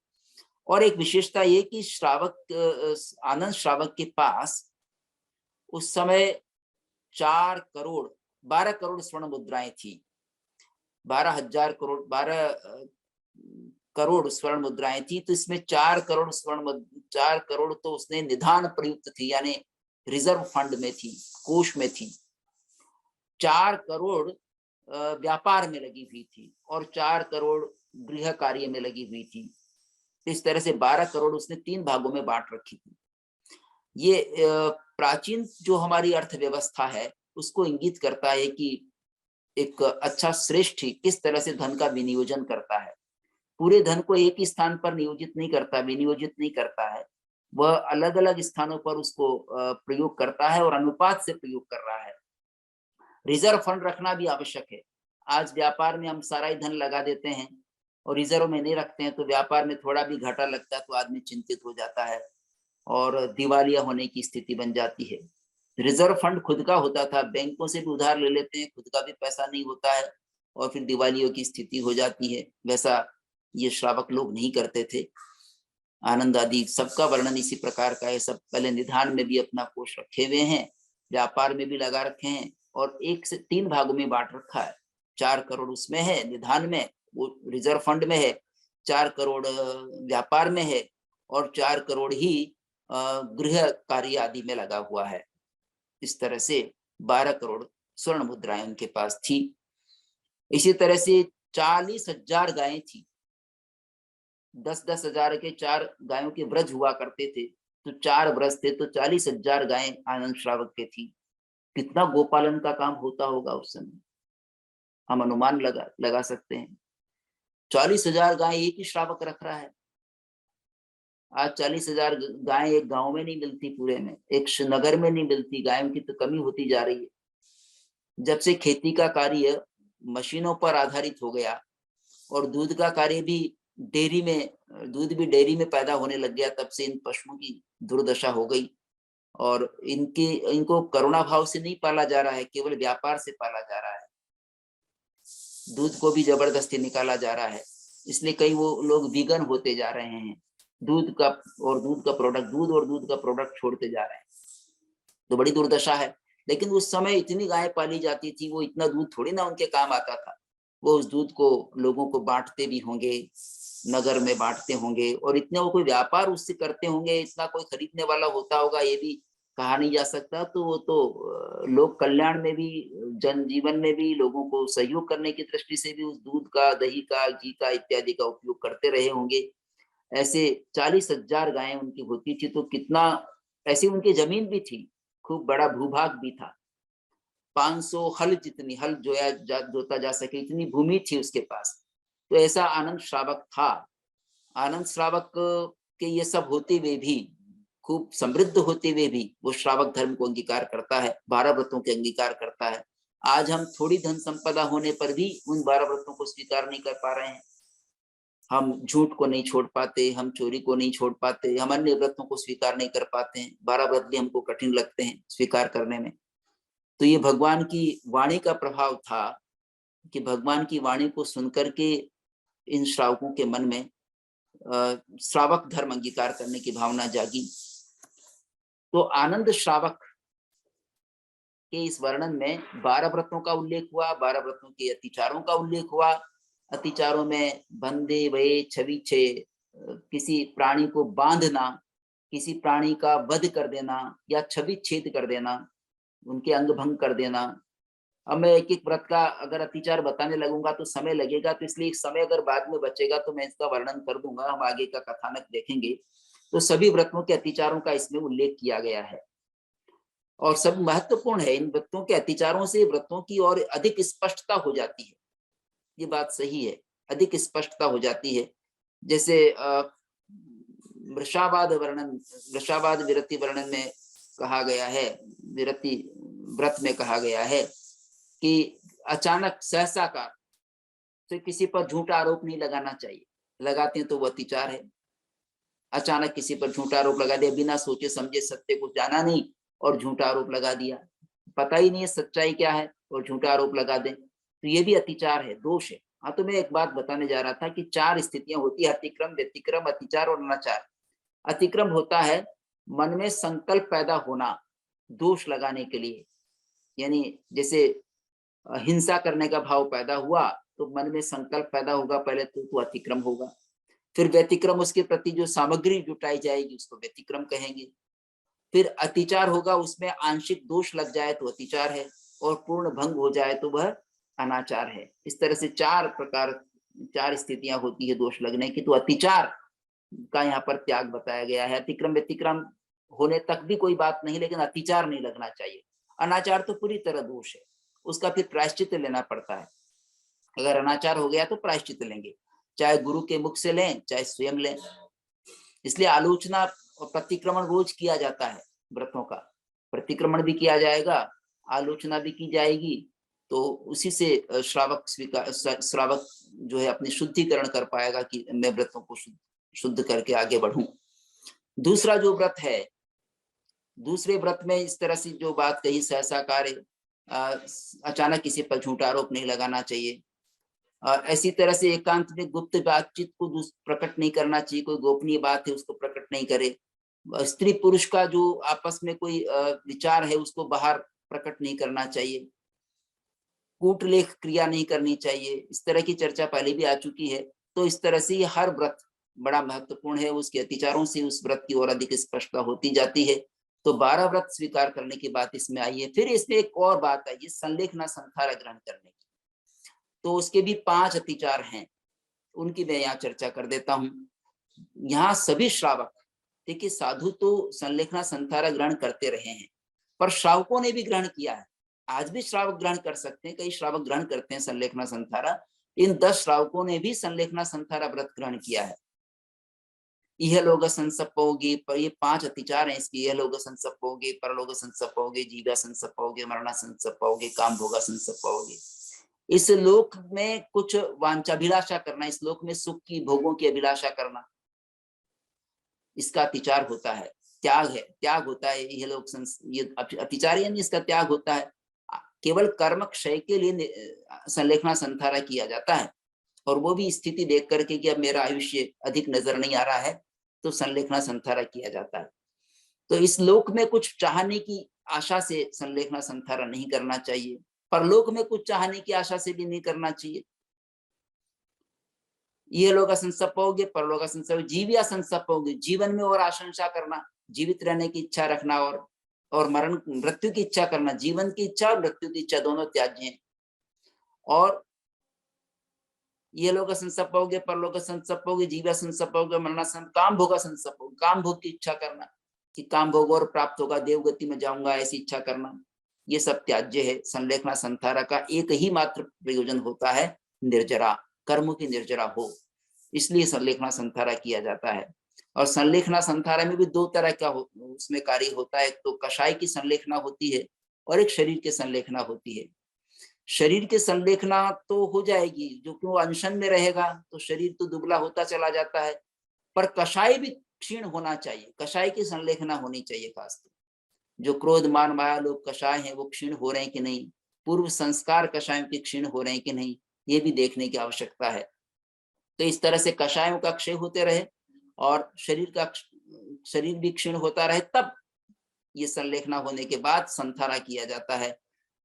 और एक विशेषता ये कि श्रावक, आनंद श्रावक के पास उस समय 4 करोड़ 12 करोड़ स्वर्ण मुद्राएं थी, 12 करोड़ स्वर्ण मुद्राएं थी। तो इसमें 4 करोड़ तो उसने निधान प्रयुक्त थी, यानी रिजर्व फंड में थी, कोष में थी। 4 करोड़ व्यापार में लगी हुई थी और 4 करोड़ गृह कार्य में लगी हुई थी। इस तरह से 12 करोड़ उसने 3 भागों में बांट रखी थी। ये प्राचीन जो हमारी अर्थव्यवस्था है उसको इंगित करता है कि एक अच्छा श्रेष्ठी किस तरह से धन का विनियोजन करता है। पूरे धन को एक ही स्थान पर नियोजित नहीं करता, विनियोजित नहीं करता है, वह अलग अलग स्थानों पर उसको प्रयोग करता है और अनुपात से प्रयोग कर रहा है। रिजर्व फंड रखना भी आवश्यक है। आज व्यापार में हम सारा ही धन लगा देते हैं और रिजर्व में नहीं रखते हैं, तो व्यापार में थोड़ा भी घाटा लगता है तो आदमी चिंतित हो जाता है और दिवालिया होने की स्थिति बन जाती है। रिजर्व फंड खुद का होता था, बैंकों से भी उधार ले लेते हैं, खुद का भी पैसा नहीं होता है और फिर दिवालियों की स्थिति हो जाती है। वैसा ये श्रावक लोग नहीं करते थे। आनंद आदि सबका वर्णन इसी प्रकार का है। सब पहले निधान में भी अपना कोष रखे हुए हैं, व्यापार में भी लगा रखे हैं और 1 से 3 भागों में बांट रखा है। 4 करोड़ उसमें है निधान में, वो रिजर्व फंड में है, 4 करोड़ व्यापार में है और 4 करोड़ ही गृह कार्य आदि में लगा हुआ है। इस तरह से 12 करोड़ स्वर्ण मुद्राएं उनके पास थी। इसी तरह से 40,000 गायें थी। 10-10 हजार के 4 गायों के ब्रज हुआ करते थे, तो 4 ब्रज थे तो 40,000 गायें आनंद श्रावक के थी। कितना गोपालन का काम होता होगा उस समय, हम अनुमान लगा सकते हैं। 40,000 गाय एक ही श्रावक रख रहा है। आज 40,000 गायें एक गांव में नहीं मिलती, पूरे में एक नगर में नहीं मिलती। गायों की तो कमी होती जा रही है। जब से खेती का कार्य मशीनों पर आधारित हो गया और दूध का कार्य भी डेयरी में, दूध भी डेयरी में पैदा होने लग गया, तब से इन पशुओं की दुर्दशा हो गई और इनको करुणा भाव से नहीं पाला जा रहा है, केवल व्यापार से पाला जा रहा है। दूध को भी जबरदस्ती निकाला जा रहा है, इसलिए कई वो लोग वीगन होते जा रहे हैं। दूध का प्रोडक्ट छोड़ते जा रहे हैं, तो बड़ी दुर्दशा है। लेकिन उस समय इतनी गायें पाली जाती थी, वो इतना दूध थोड़ी ना उनके काम आता था। वो उस दूध को लोगों को बांटते भी होंगे, नगर में बांटते होंगे और इतना वो कोई व्यापार उससे करते होंगे, इतना कोई खरीदने वाला होता होगा ये भी कहा नहीं जा सकता। तो वो तो लोक कल्याण में भी, जन जीवन में भी लोगों को सहयोग करने की दृष्टि से भी उस दूध का, दही का, घी का इत्यादि का उपयोग करते रहे होंगे। ऐसे 40,000 गायें उनकी होती थी, तो कितना, ऐसी उनकी जमीन भी थी, खूब बड़ा भूभाग भी था। 500 हल जितनी हल जोता जा सके इतनी भूमि थी उसके पास। तो ऐसा आनंद श्रावक था। आनंद श्रावक के ये सब होते हुए भी, खूब समृद्ध होते हुए भी, वो श्रावक धर्म को अंगीकार करता है, 12 व्रतों के अंगीकार करता है। आज हम थोड़ी धन संपदा होने पर भी उन 12 व्रतों को स्वीकार नहीं कर पा रहे हैं। हम झूठ को नहीं छोड़ पाते, हम चोरी को नहीं छोड़ पाते, हम अन्य व्रतों को स्वीकार नहीं कर पाते हैं। 12 व्रत भी हमको कठिन लगते हैं स्वीकार करने में। तो ये भगवान की वाणी का प्रभाव था कि भगवान की वाणी को सुनकर के इन श्रावकों के मन में श्रावक धर्म अंगीकार करने की भावना जागी। तो आनंद श्रावक के इस वर्णन में 12 व्रतों का उल्लेख हुआ, 12 व्रतों के अतिचारों का उल्लेख हुआ। अतिचारों में बंधे वे छविछे, किसी प्राणी को बांधना, किसी प्राणी का वध कर देना या छवि छेद कर देना, उनके अंग भंग कर देना। अब मैं एक एक व्रत का अगर अतिचार बताने लगूंगा तो समय लगेगा, तो इसलिए समय अगर बाद में बचेगा तो मैं इसका वर्णन कर दूंगा, हम आगे का कथानक देखेंगे। तो सभी व्रतों के अतिचारों का इसमें उल्लेख किया गया है और सब महत्वपूर्ण है। इन व्रतों के अतिचारों से व्रतों की और अधिक स्पष्टता हो जाती है। ये बात सही है, अधिक स्पष्टता हो जाती है। जैसे वृषावाद विरति वर्णन में कहा गया है, विरति व्रत में कहा गया है कि अचानक सहसा का तो किसी पर झूठा आरोप नहीं लगाना चाहिए, लगाते हैं तो वो अतिचार है। अचानक किसी पर झूठा आरोप लगा दिया, बिना सोचे समझे, सत्य को जाना नहीं और झूठा आरोप लगा दिया, पता ही नहीं है सच्चाई क्या है और झूठा आरोप लगा दें, तो ये भी अतिचार है, दोष है। हाँ, तो मैं एक बात बताने जा रहा था कि 4 स्थितियां होती है, अतिक्रम, व्यतिक्रम, अतिचार और अनाचार। अतिक्रम होता है मन में संकल्प पैदा होना दोष लगाने के लिए, यानी जैसे हिंसा करने का भाव पैदा हुआ तो मन में संकल्प पैदा होगा पहले, तो अतिक्रम होगा। फिर व्यतिक्रम, उसके प्रति जो सामग्री जुटाई जाएगी उसको व्यतिक्रम कहेंगे। फिर अतिचार होगा, उसमें आंशिक दोष लग जाए तो अतिचार है और पूर्ण भंग हो जाए तो वह अनाचार है। इस तरह से 4 प्रकार 4 स्थितियां होती है दोष लगने की, तो अतिचार का यहाँ पर त्याग बताया गया है। अतिक्रम व्यतिक्रम होने तक भी कोई बात नहीं, लेकिन अतिचार नहीं लगना चाहिए। अनाचार तो पूरी तरह दोष है, उसका फिर प्रायश्चित लेना पड़ता है। अगर अनाचार हो गया तो प्रायश्चित लेंगे, चाहे गुरु के मुख से लें चाहे स्वयं लें। इसलिए आलोचना और प्रतिक्रमण रोज किया जाता है व्रतों का, प्रतिक्रमण भी किया जाएगा, आलोचना भी की जाएगी, तो उसी से श्रावक जो है अपनी शुद्धिकरण कर पाएगा कि मैं व्रतों को शुद्ध करके आगे बढ़ूं। दूसरा जो व्रत है, दूसरे व्रत में इस तरह से जो बात कही, सहसा कार्य, अचानक किसी पर झूठा आरोप नहीं लगाना चाहिए। ऐसी तरह से एकांत में गुप्त बातचीत को प्रकट नहीं करना चाहिए, कोई गोपनीय बात है उसको प्रकट नहीं करे। स्त्री पुरुष का जो आपस में कोई विचार है उसको बाहर प्रकट नहीं करना चाहिए। कूटलेख क्रिया नहीं करनी चाहिए। इस तरह की चर्चा पहले भी आ चुकी है। तो इस तरह से ये हर व्रत बड़ा महत्वपूर्ण है, उसके अतिचारों से उस व्रत की और अधिक स्पष्टता होती जाती है। तो 12 व्रत स्वीकार करने की बात इसमें आई है। फिर इसमें एक और बात आई है, संलेखना संथारा ग्रहण करने की। तो उसके भी 5 अतिचार हैं, उनकी मैं यहाँ चर्चा कर देता हूँ। यहाँ सभी श्रावक, देखिए साधु तो संलेखना संथारा ग्रहण करते रहे हैं, पर श्रावकों ने भी ग्रहण किया है। आज भी श्रावक ग्रहण कर सकते हैं, कई श्रावक ग्रहण करते हैं संलेखना संथारा। इन 10 श्रावकों ने भी संलेखना संथारा व्रत ग्रहण किया है। यह लोग संसपोगे, पर ये 5 अतिचार हैं इसकी। यह लोग संसपोगे, परलोक संसपोगे, जीवा संसपोगे, मरणा संसपोगे, काम भोगा संसपोगे। इस लोक में कुछ वांछाभिलाषा करना, इस लोक में सुख की भोगों की अभिलाषा करना, इसका अतिचार होता है। त्याग है, त्याग होता है। यह लोग ये अतिचार यानी इसका त्याग होता है। केवल कर्म क्षय के लिए संलेखना संथारा किया जाता है, और वो भी स्थिति देख करके कि अब मेरा आयुष्य अधिक नजर नहीं आ रहा है, तो संलेखना संथारा किया जाता है। तो इस लोक में कुछ चाहने की आशा से संलेखना संथारा नहीं करना चाहिए, परलोक में कुछ चाहने की आशा से भी नहीं करना चाहिए। ये लोग असंसपोगे, परलोक असंसपोगे, जीविया संसपोगे, जीवन में और आशंसा करना, जीवित रहने की इच्छा रखना, और मरण मृत्यु की इच्छा करना। जीवन की इच्छा और मृत्यु की इच्छा दोनों त्याज्य हैं। और ये लोग संसपोगे, परलोक संसपोगे, जीवा संसपोगे, मरना काम भोगा संसपोगे, काम भोग की इच्छा करना कि काम भोग और प्राप्त होगा, देवगति में जाऊंगा, ऐसी इच्छा करना, ये सब त्याज्य है। संलेखना संथारा का एक ही मात्र प्रयोजन होता है, निर्जरा, कर्मों की निर्जरा हो, इसलिए संलेखना संथारा किया जाता है। और संलेखना संथारा में भी 2 तरह का उसमें कार्य होता है। एक तो कषाय की संलेखना होती है, और एक शरीर की संलेखना होती है। शरीर की संलेखना तो हो जाएगी, जो कि वो अनशन में रहेगा तो शरीर तो दुबला होता चला जाता है, पर कषाय भी क्षीण होना चाहिए। कषाय की संलेखना होनी चाहिए खास। जो क्रोध मान माया लोग कषाय हैं, वो क्षीण हो रहे हैं कि नहीं, पूर्व संस्कार कषायों के क्षीण हो रहे हैं कि नहीं, ये भी देखने की आवश्यकता है। तो इस तरह से कषायों का क्षय होते रहे और शरीर भी क्षीण होता रहे, तब ये संलेखना होने के बाद संथारा किया जाता है।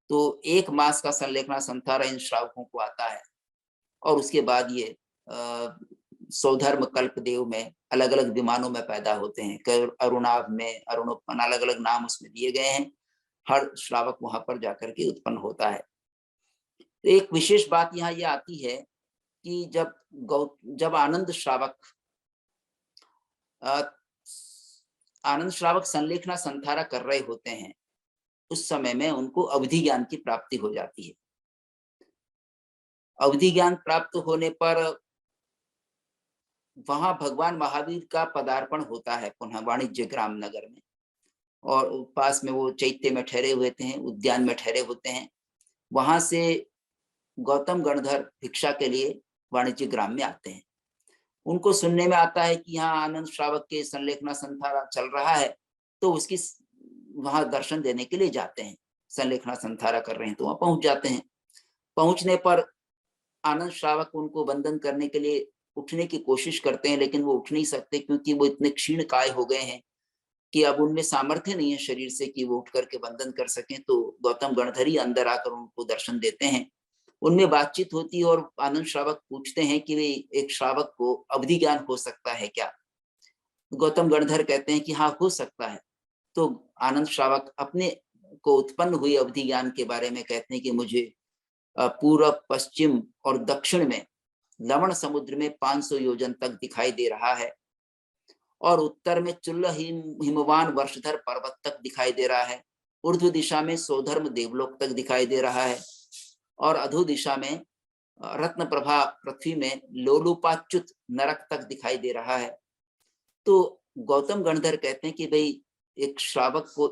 तो 1 मास का संलेखना संथारा इन श्रावकों को आता है। और उसके बाद ये सौधर्म कल्पदेव में अलग अलग विमानों में पैदा होते हैं। अरुणाभ में अरुणोत्पन्न, अलग अलग नाम उसमें दिए गए हैं। हर श्रावक वहां पर जाकर के उत्पन्न होता है। तो एक विशेष बात यहाँ ये आती है कि जब आनंद श्रावक संलेखना संथारा कर रहे होते हैं, उस समय में उनको अवधि ज्ञान की प्राप्ति हो जाती है। अवधि ज्ञान प्राप्त होने पर वहां भगवान महावीर का पदार्पण होता है पुनः वाणिज्य ग्राम नगर में, और पास में वो चैत्य में ठहरे हुए थे, उद्यान में ठहरे होते हैं। वहां से गौतम गणधर भिक्षा के लिए वाणिज्य ग्राम में आते हैं। उनको सुनने में आता है कि यहाँ आनंद श्रावक के संलेखना संथारा चल रहा है, तो उसकी वहां दर्शन देने के लिए जाते हैं। संलेखना संथारा कर रहे हैं तो वहां पहुंच जाते हैं। पहुंचने पर आनंद श्रावक उनको वंदन करने के लिए उठने की कोशिश करते हैं, लेकिन वो उठ नहीं सकते, क्योंकि वो इतने क्षीण काय हो गए हैं कि अब उनमें सामर्थ्य नहीं है शरीर से कि वो उठ करके वंदन कर सकें। तो गौतम गणधर ही अंदर आकर उनको दर्शन देते हैं। उनमें बातचीत होती है और आनंद श्रावक पूछते हैं कि वे एक श्रावक को अवधि ज्ञान हो सकता है क्या। गौतम गणधर कहते हैं कि हाँ, हो सकता है। तो आनंद श्रावक अपने को उत्पन्न हुई अवधि ज्ञान के बारे में कहते हैं कि मुझे पूर्व, पश्चिम और दक्षिण में लवण समुद्र में 500 योजन तक दिखाई दे रहा है, और उत्तर में चुल्ल हिमवान वर्षधर पर्वत तक दिखाई दे रहा है। ऊर्ध्व दिशा में सौधर्म देवलोक तक दिखाई दे रहा है, और अधो दिशा में रत्न प्रभा पृथ्वी में लोलुपाच्युत नरक तक दिखाई दे रहा है। तो गौतम गणधर कहते हैं कि भाई एक श्रावक को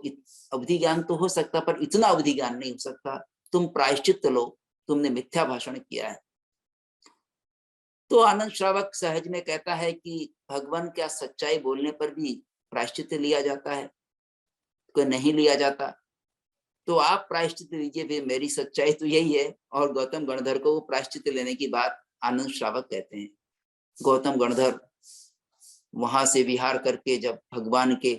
अवधि ज्ञान तो हो सकता, पर इतना अवधि ज्ञान नहीं हो सकता। तुम प्रायश्चित लो, तुमने मिथ्या भाषण किया है। तो आनंद श्रावक सहज में कहता है कि भगवान, क्या सच्चाई बोलने पर भी प्रायश्चित लिया जाता है? कोई नहीं लिया जाता। तो आप प्रायश्चित लीजिए, वे मेरी सच्चाई तो यही है। और गौतम गणधर को वो प्रायश्चित लेने की बात आनंद श्रावक कहते हैं। गौतम गणधर वहां से विहार करके जब भगवान के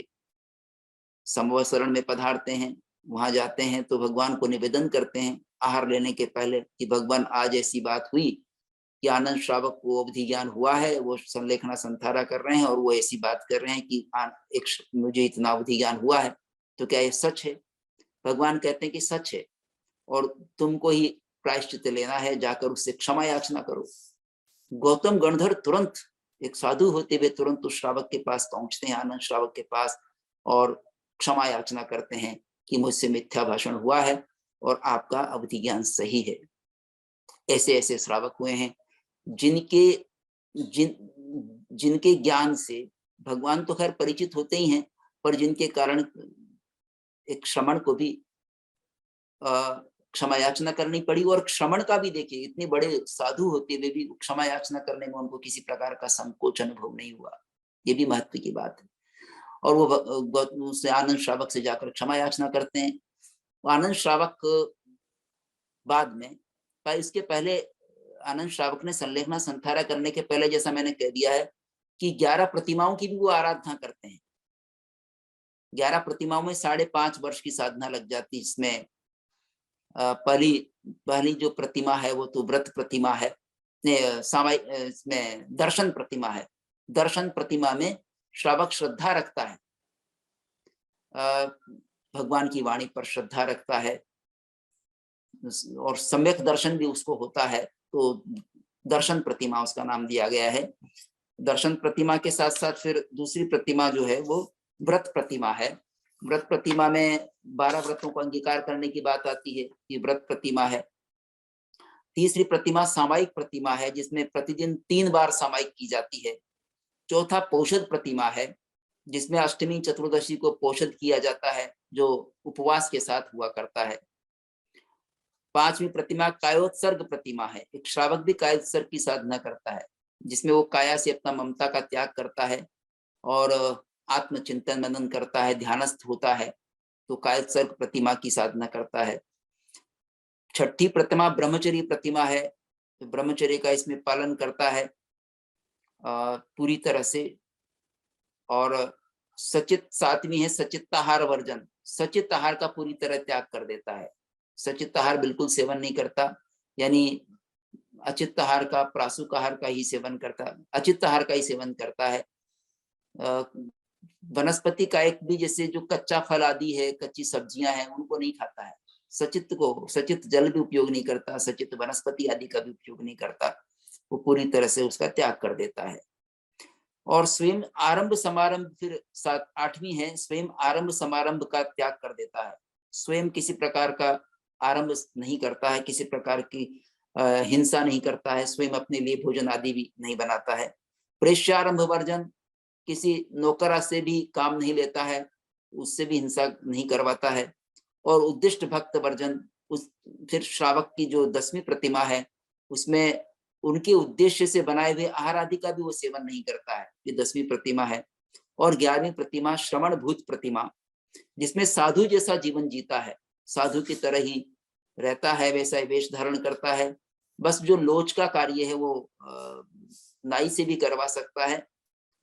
समवत शरण में पधारते हैं, वहां जाते हैं तो भगवान को निवेदन करते हैं आहार लेने के पहले कि भगवान, आज ऐसी बात हुई कि आनंद श्रावक को अवधि ज्ञान हुआ है, वो संलेखना संथारा कर रहे हैं और वो ऐसी बात कर रहे हैं कि मुझे इतना अवधि ज्ञान हुआ है, तो क्या ये सच है? भगवान कहते हैं कि सच है, और तुमको ही प्रायश्चित लेना है, जाकर उससे क्षमा याचना करो। गौतम गणधर तुरंत, एक साधु होते हुए तुरंत उस श्रावक के पास पहुंचते हैं, आनंद श्रावक के पास, और क्षमा याचना करते हैं कि मुझसे मिथ्या भाषण हुआ है और आपका अवधि ज्ञान सही है। ऐसे ऐसे श्रावक हुए हैं जिनके ज्ञान से भगवान तो खैर परिचित होते ही हैं, पर जिनके कारण एक श्रमण को भी क्षमा याचना करनी पड़ी। और श्रमण का भी देखिए, इतने बड़े साधु होते हुए भी क्षमा याचना करने में उनको किसी प्रकार का संकोच अनुभव नहीं हुआ। ये भी महत्व की बात है। और वो से आनंद श्रावक से जाकर क्षमा याचना करते हैं। आनंद श्रावक बाद में, पर इसके पहले आनंद श्रावक ने संलेखना संथारा करने के पहले, जैसा मैंने कह दिया है कि 11 प्रतिमाओं की भी वो आराधना करते हैं। 11 प्रतिमाओं में 5.5 वर्ष की साधना लग जाती। इसमें पहली जो प्रतिमा है वो तो व्रत प्रतिमा है, इसमें दर्शन प्रतिमा है। दर्शन प्रतिमा में श्रावक श्रद्धा रखता है, भगवान की वाणी पर श्रद्धा रखता है, और सम्यक दर्शन भी उसको होता है, तो दर्शन प्रतिमा उसका नाम दिया गया है। दर्शन प्रतिमा के साथ साथ फिर दूसरी प्रतिमा जो है वो व्रत प्रतिमा है। व्रत प्रतिमा में 12 व्रतों को अंगीकार करने की बात आती है, ये व्रत प्रतिमा है। तीसरी प्रतिमा सामायिक प्रतिमा है, जिसमें प्रतिदिन 3 बार सामायिक की जाती है। चौथा पोषद प्रतिमा है, जिसमें अष्टमी चतुर्दशी को पोषद किया जाता है, जो उपवास के साथ हुआ करता है। 5वीं प्रतिमा कायोत्सर्ग प्रतिमा है। एक श्रावक भी कायोत्सर्ग की साधना करता है, जिसमें वो काया से अपना ममता का त्याग करता है और आत्मचिंतन मनन करता है, ध्यानस्थ होता है, तो कायोत्सर्ग प्रतिमा की साधना करता है। 6ठी प्रतिमा ब्रह्मचर्य प्रतिमा है, तो ब्रह्मचर्य का इसमें पालन करता है पूरी तरह से। और सचित 7वीं है सचित्ताहार वर्जन, सचित आहार का पूरी तरह त्याग कर देता है। सचित आहार बिल्कुल सेवन नहीं करता, यानी अचित्त आहार का, प्रासुक आहार का ही सेवन करता, अचित्त आहार का ही सेवन करता है। वनस्पति का एक भी, जैसे जो कच्चा फल आदि है, कच्ची सब्जियां हैं, उनको नहीं खाता है। सचित जल भी उपयोग नहीं करता, सचित वनस्पति आदि का भी उपयोग नहीं करता, वो पूरी तरह से उसका त्याग कर देता है। और स्वयं आरंभ समारंभ फिर 8वीं है, स्वयं आरंभ समारंभ का त्याग कर देता है। स्वयं किसी प्रकार का आरंभ नहीं करता है, किसी प्रकार की हिंसा नहीं करता है, स्वयं अपने लिए भोजन आदि भी नहीं बनाता है। प्रेष्यारंभ वर्जन, किसी नौकरा से भी काम नहीं लेता है, उससे भी हिंसा नहीं करवाता है। और उद्दिष्ट भक्त वर्जन, फिर श्रावक की जो 10वीं प्रतिमा है, उसमें उनके उद्देश्य से बनाए हुए आहार आदि का भी वो सेवन नहीं करता है, ये 10वीं प्रतिमा है। और 11वीं प्रतिमा श्रवण भूत प्रतिमा, जिसमें साधु जैसा जीवन जीता है, साधु की तरह ही रहता है, वैसा वेश धारण करता है। बस जो लोच का कार्य है वो नाई से भी करवा सकता है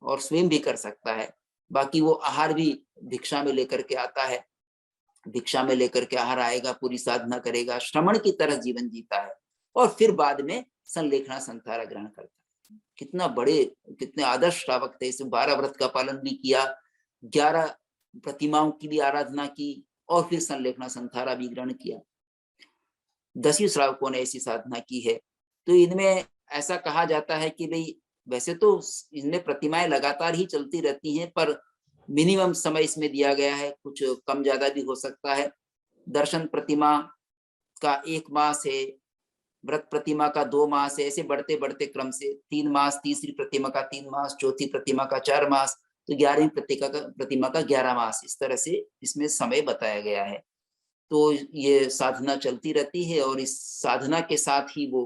और स्वयं भी कर सकता है। बाकी वो आहार भी भिक्षा में लेकर के आता है, भिक्षा में लेकर के आहार आएगा, पूरी साधना करेगा, श्रमण की तरह जीवन जीता है, और फिर बाद में संलेखना संथारा ग्रहण करता है। कितने आदर्श श्रावक थे। इसे 12 व्रत का पालन भी किया, 11 प्रतिमाओं की भी आराधना की, और फिर संलेखना संथारा भी ग्रहण किया। 10 श्रावकों ने ऐसी साधना की है। तो इनमें ऐसा कहा जाता है कि भाई वैसे तो इनमें प्रतिमाएं लगातार ही चलती रहती हैं, पर मिनिमम समय इसमें दिया गया है, कुछ कम ज्यादा भी हो सकता है। दर्शन प्रतिमा का 1 मास है, व्रत प्रतिमा का 2 मास है, ऐसे बढ़ते बढ़ते क्रम से 3 मास, तीसरी प्रतिमा का 3 मास, चौथी प्रतिमा का 4 मास, तो 11वीं प्रतिमा का 11 मास, इस तरह से इसमें समय बताया गया है। तो ये साधना चलती रहती है और इस साधना के साथ ही वो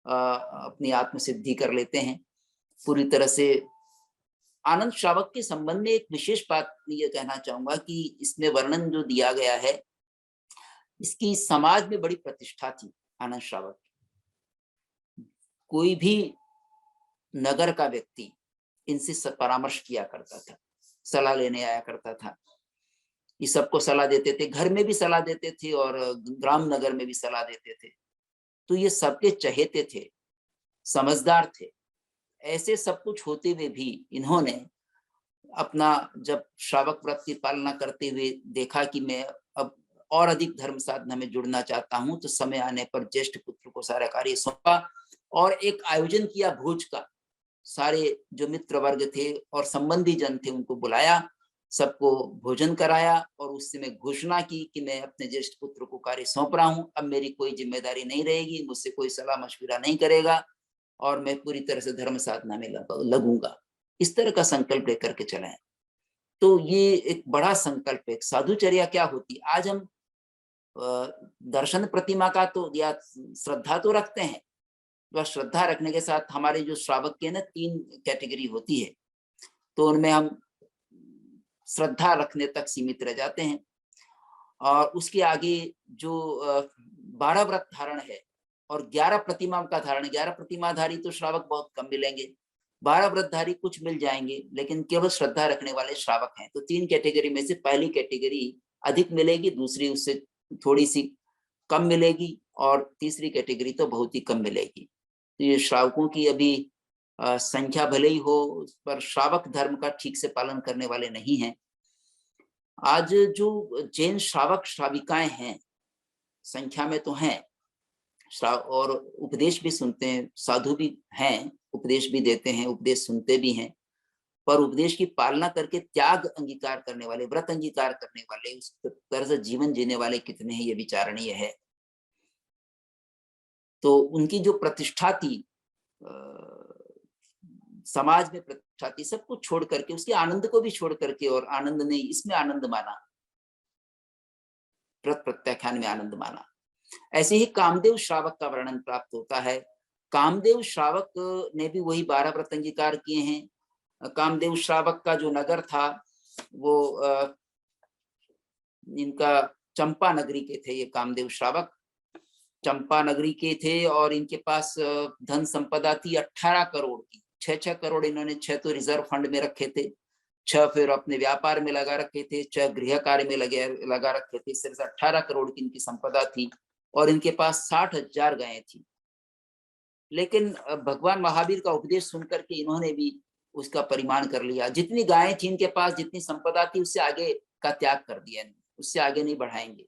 अपनी आत्म सिद्धि कर लेते हैं पूरी तरह से। आनंद श्रावक के संबंध में एक विशेष बात ये कहना चाहूंगा कि इसमें वर्णन जो दिया गया है, इसकी समाज में बड़ी प्रतिष्ठा थी आनंद श्रावक। कोई भी नगर का व्यक्ति इनसे परामर्श किया करता था, सलाह लेने आया करता था। ये सबको सलाह देते थे, घर में भी सलाह देते थे और ग्राम नगर में भी सलाह देते थे। तो ये सबके चहेते थे, समझदार थे। ऐसे सब कुछ होते हुए भी इन्होंने अपना जब श्रावक व्रत की पालना करते हुए देखा कि मैं अब और अधिक धर्म साधना में जुड़ना चाहता हूं, तो समय आने पर ज्येष्ठ पुत्र को सारा कार्य सौंपा और एक आयोजन किया भोज का। सारे जो मित्र वर्ग थे और संबंधी जन थे उनको बुलाया, सबको भोजन कराया और उससे मैं घोषणा की कि मैं अपने ज्येष्ठ पुत्र को कार्य सौंप रहा हूं, अब मेरी कोई जिम्मेदारी नहीं रहेगी, मुझसे कोई सलाह मशविरा नहीं करेगा और मैं पूरी तरह से धर्म साधना में लगूंगा। इस तरह का संकल्प लेकर के चले। तो ये एक बड़ा संकल्प है। साधुचर्या क्या होती है? आज हम दर्शन प्रतिमा का तो या श्रद्धा तो रखते हैं, वह श्रद्धा रखने के साथ हमारे जो श्रावक के ना 3 कैटेगरी होती है, तो उनमें हम श्रद्धा रखने तक सीमित रह जाते हैं और उसके आगे जो 12 व्रत धारण है और 11 प्रतिमा का धारण, 11 प्रतिमाधारी तो श्रावक बहुत कम मिलेंगे, 12 व्रतधारी कुछ मिल जाएंगे, लेकिन केवल श्रद्धा रखने वाले श्रावक हैं। तो 3 कैटेगरी में से पहली कैटेगरी अधिक मिलेगी, दूसरी उससे थोड़ी सी कम मिलेगी और तीसरी कैटेगरी तो बहुत ही कम मिलेगी। तो ये श्रावकों की अभी संख्या भले ही हो, पर श्रावक धर्म का ठीक से पालन करने वाले नहीं हैं। आज जो जैन श्रावक श्राविकाएं हैं, संख्या में तो हैं, और उपदेश भी सुनते हैं, साधु भी हैं, उपदेश भी देते हैं, उपदेश सुनते भी हैं, पर उपदेश की पालना करके त्याग अंगीकार करने वाले, व्रत अंगीकार करने वाले, उस तरह से जीवन जीने वाले कितने हैं, ये विचारणीय है। तो उनकी जो प्रतिष्ठा थी, समाज में प्रतिष्ठा थी, सब कुछ छोड़ करके, उसके आनंद को भी छोड़ करके, और आनंद ने इसमें आनंद माना, व्रत प्रत्याख्यान में आनंद माना। ऐसे ही कामदेव श्रावक का वर्णन प्राप्त होता है। कामदेव श्रावक ने भी वही 12 व्रत अंगीकार किए हैं। कामदेव श्रावक का जो नगर था वो इनका चंपा नगरी के थे। ये कामदेव श्रावक चंपा नगरी के थे और इनके पास धन संपदा थी 18 करोड़ की। 6 करोड़ इन्होंने, 6 तो रिजर्व फंड में रखे थे, 6 फिर अपने व्यापार में लगा रखे थे, 6 गृह कार्य में लगा रखे थे। इस तरह से 18 करोड़ की इनकी संपदा थी और इनके पास 60,000 गायें थी। लेकिन भगवान महावीर का उपदेश सुनकर के इन्होंने भी उसका परिमाण कर लिया। जितनी गायें थी इनके पास, जितनी संपदा थी, उससे आगे का त्याग कर दिया, उससे आगे नहीं बढ़ाएंगे,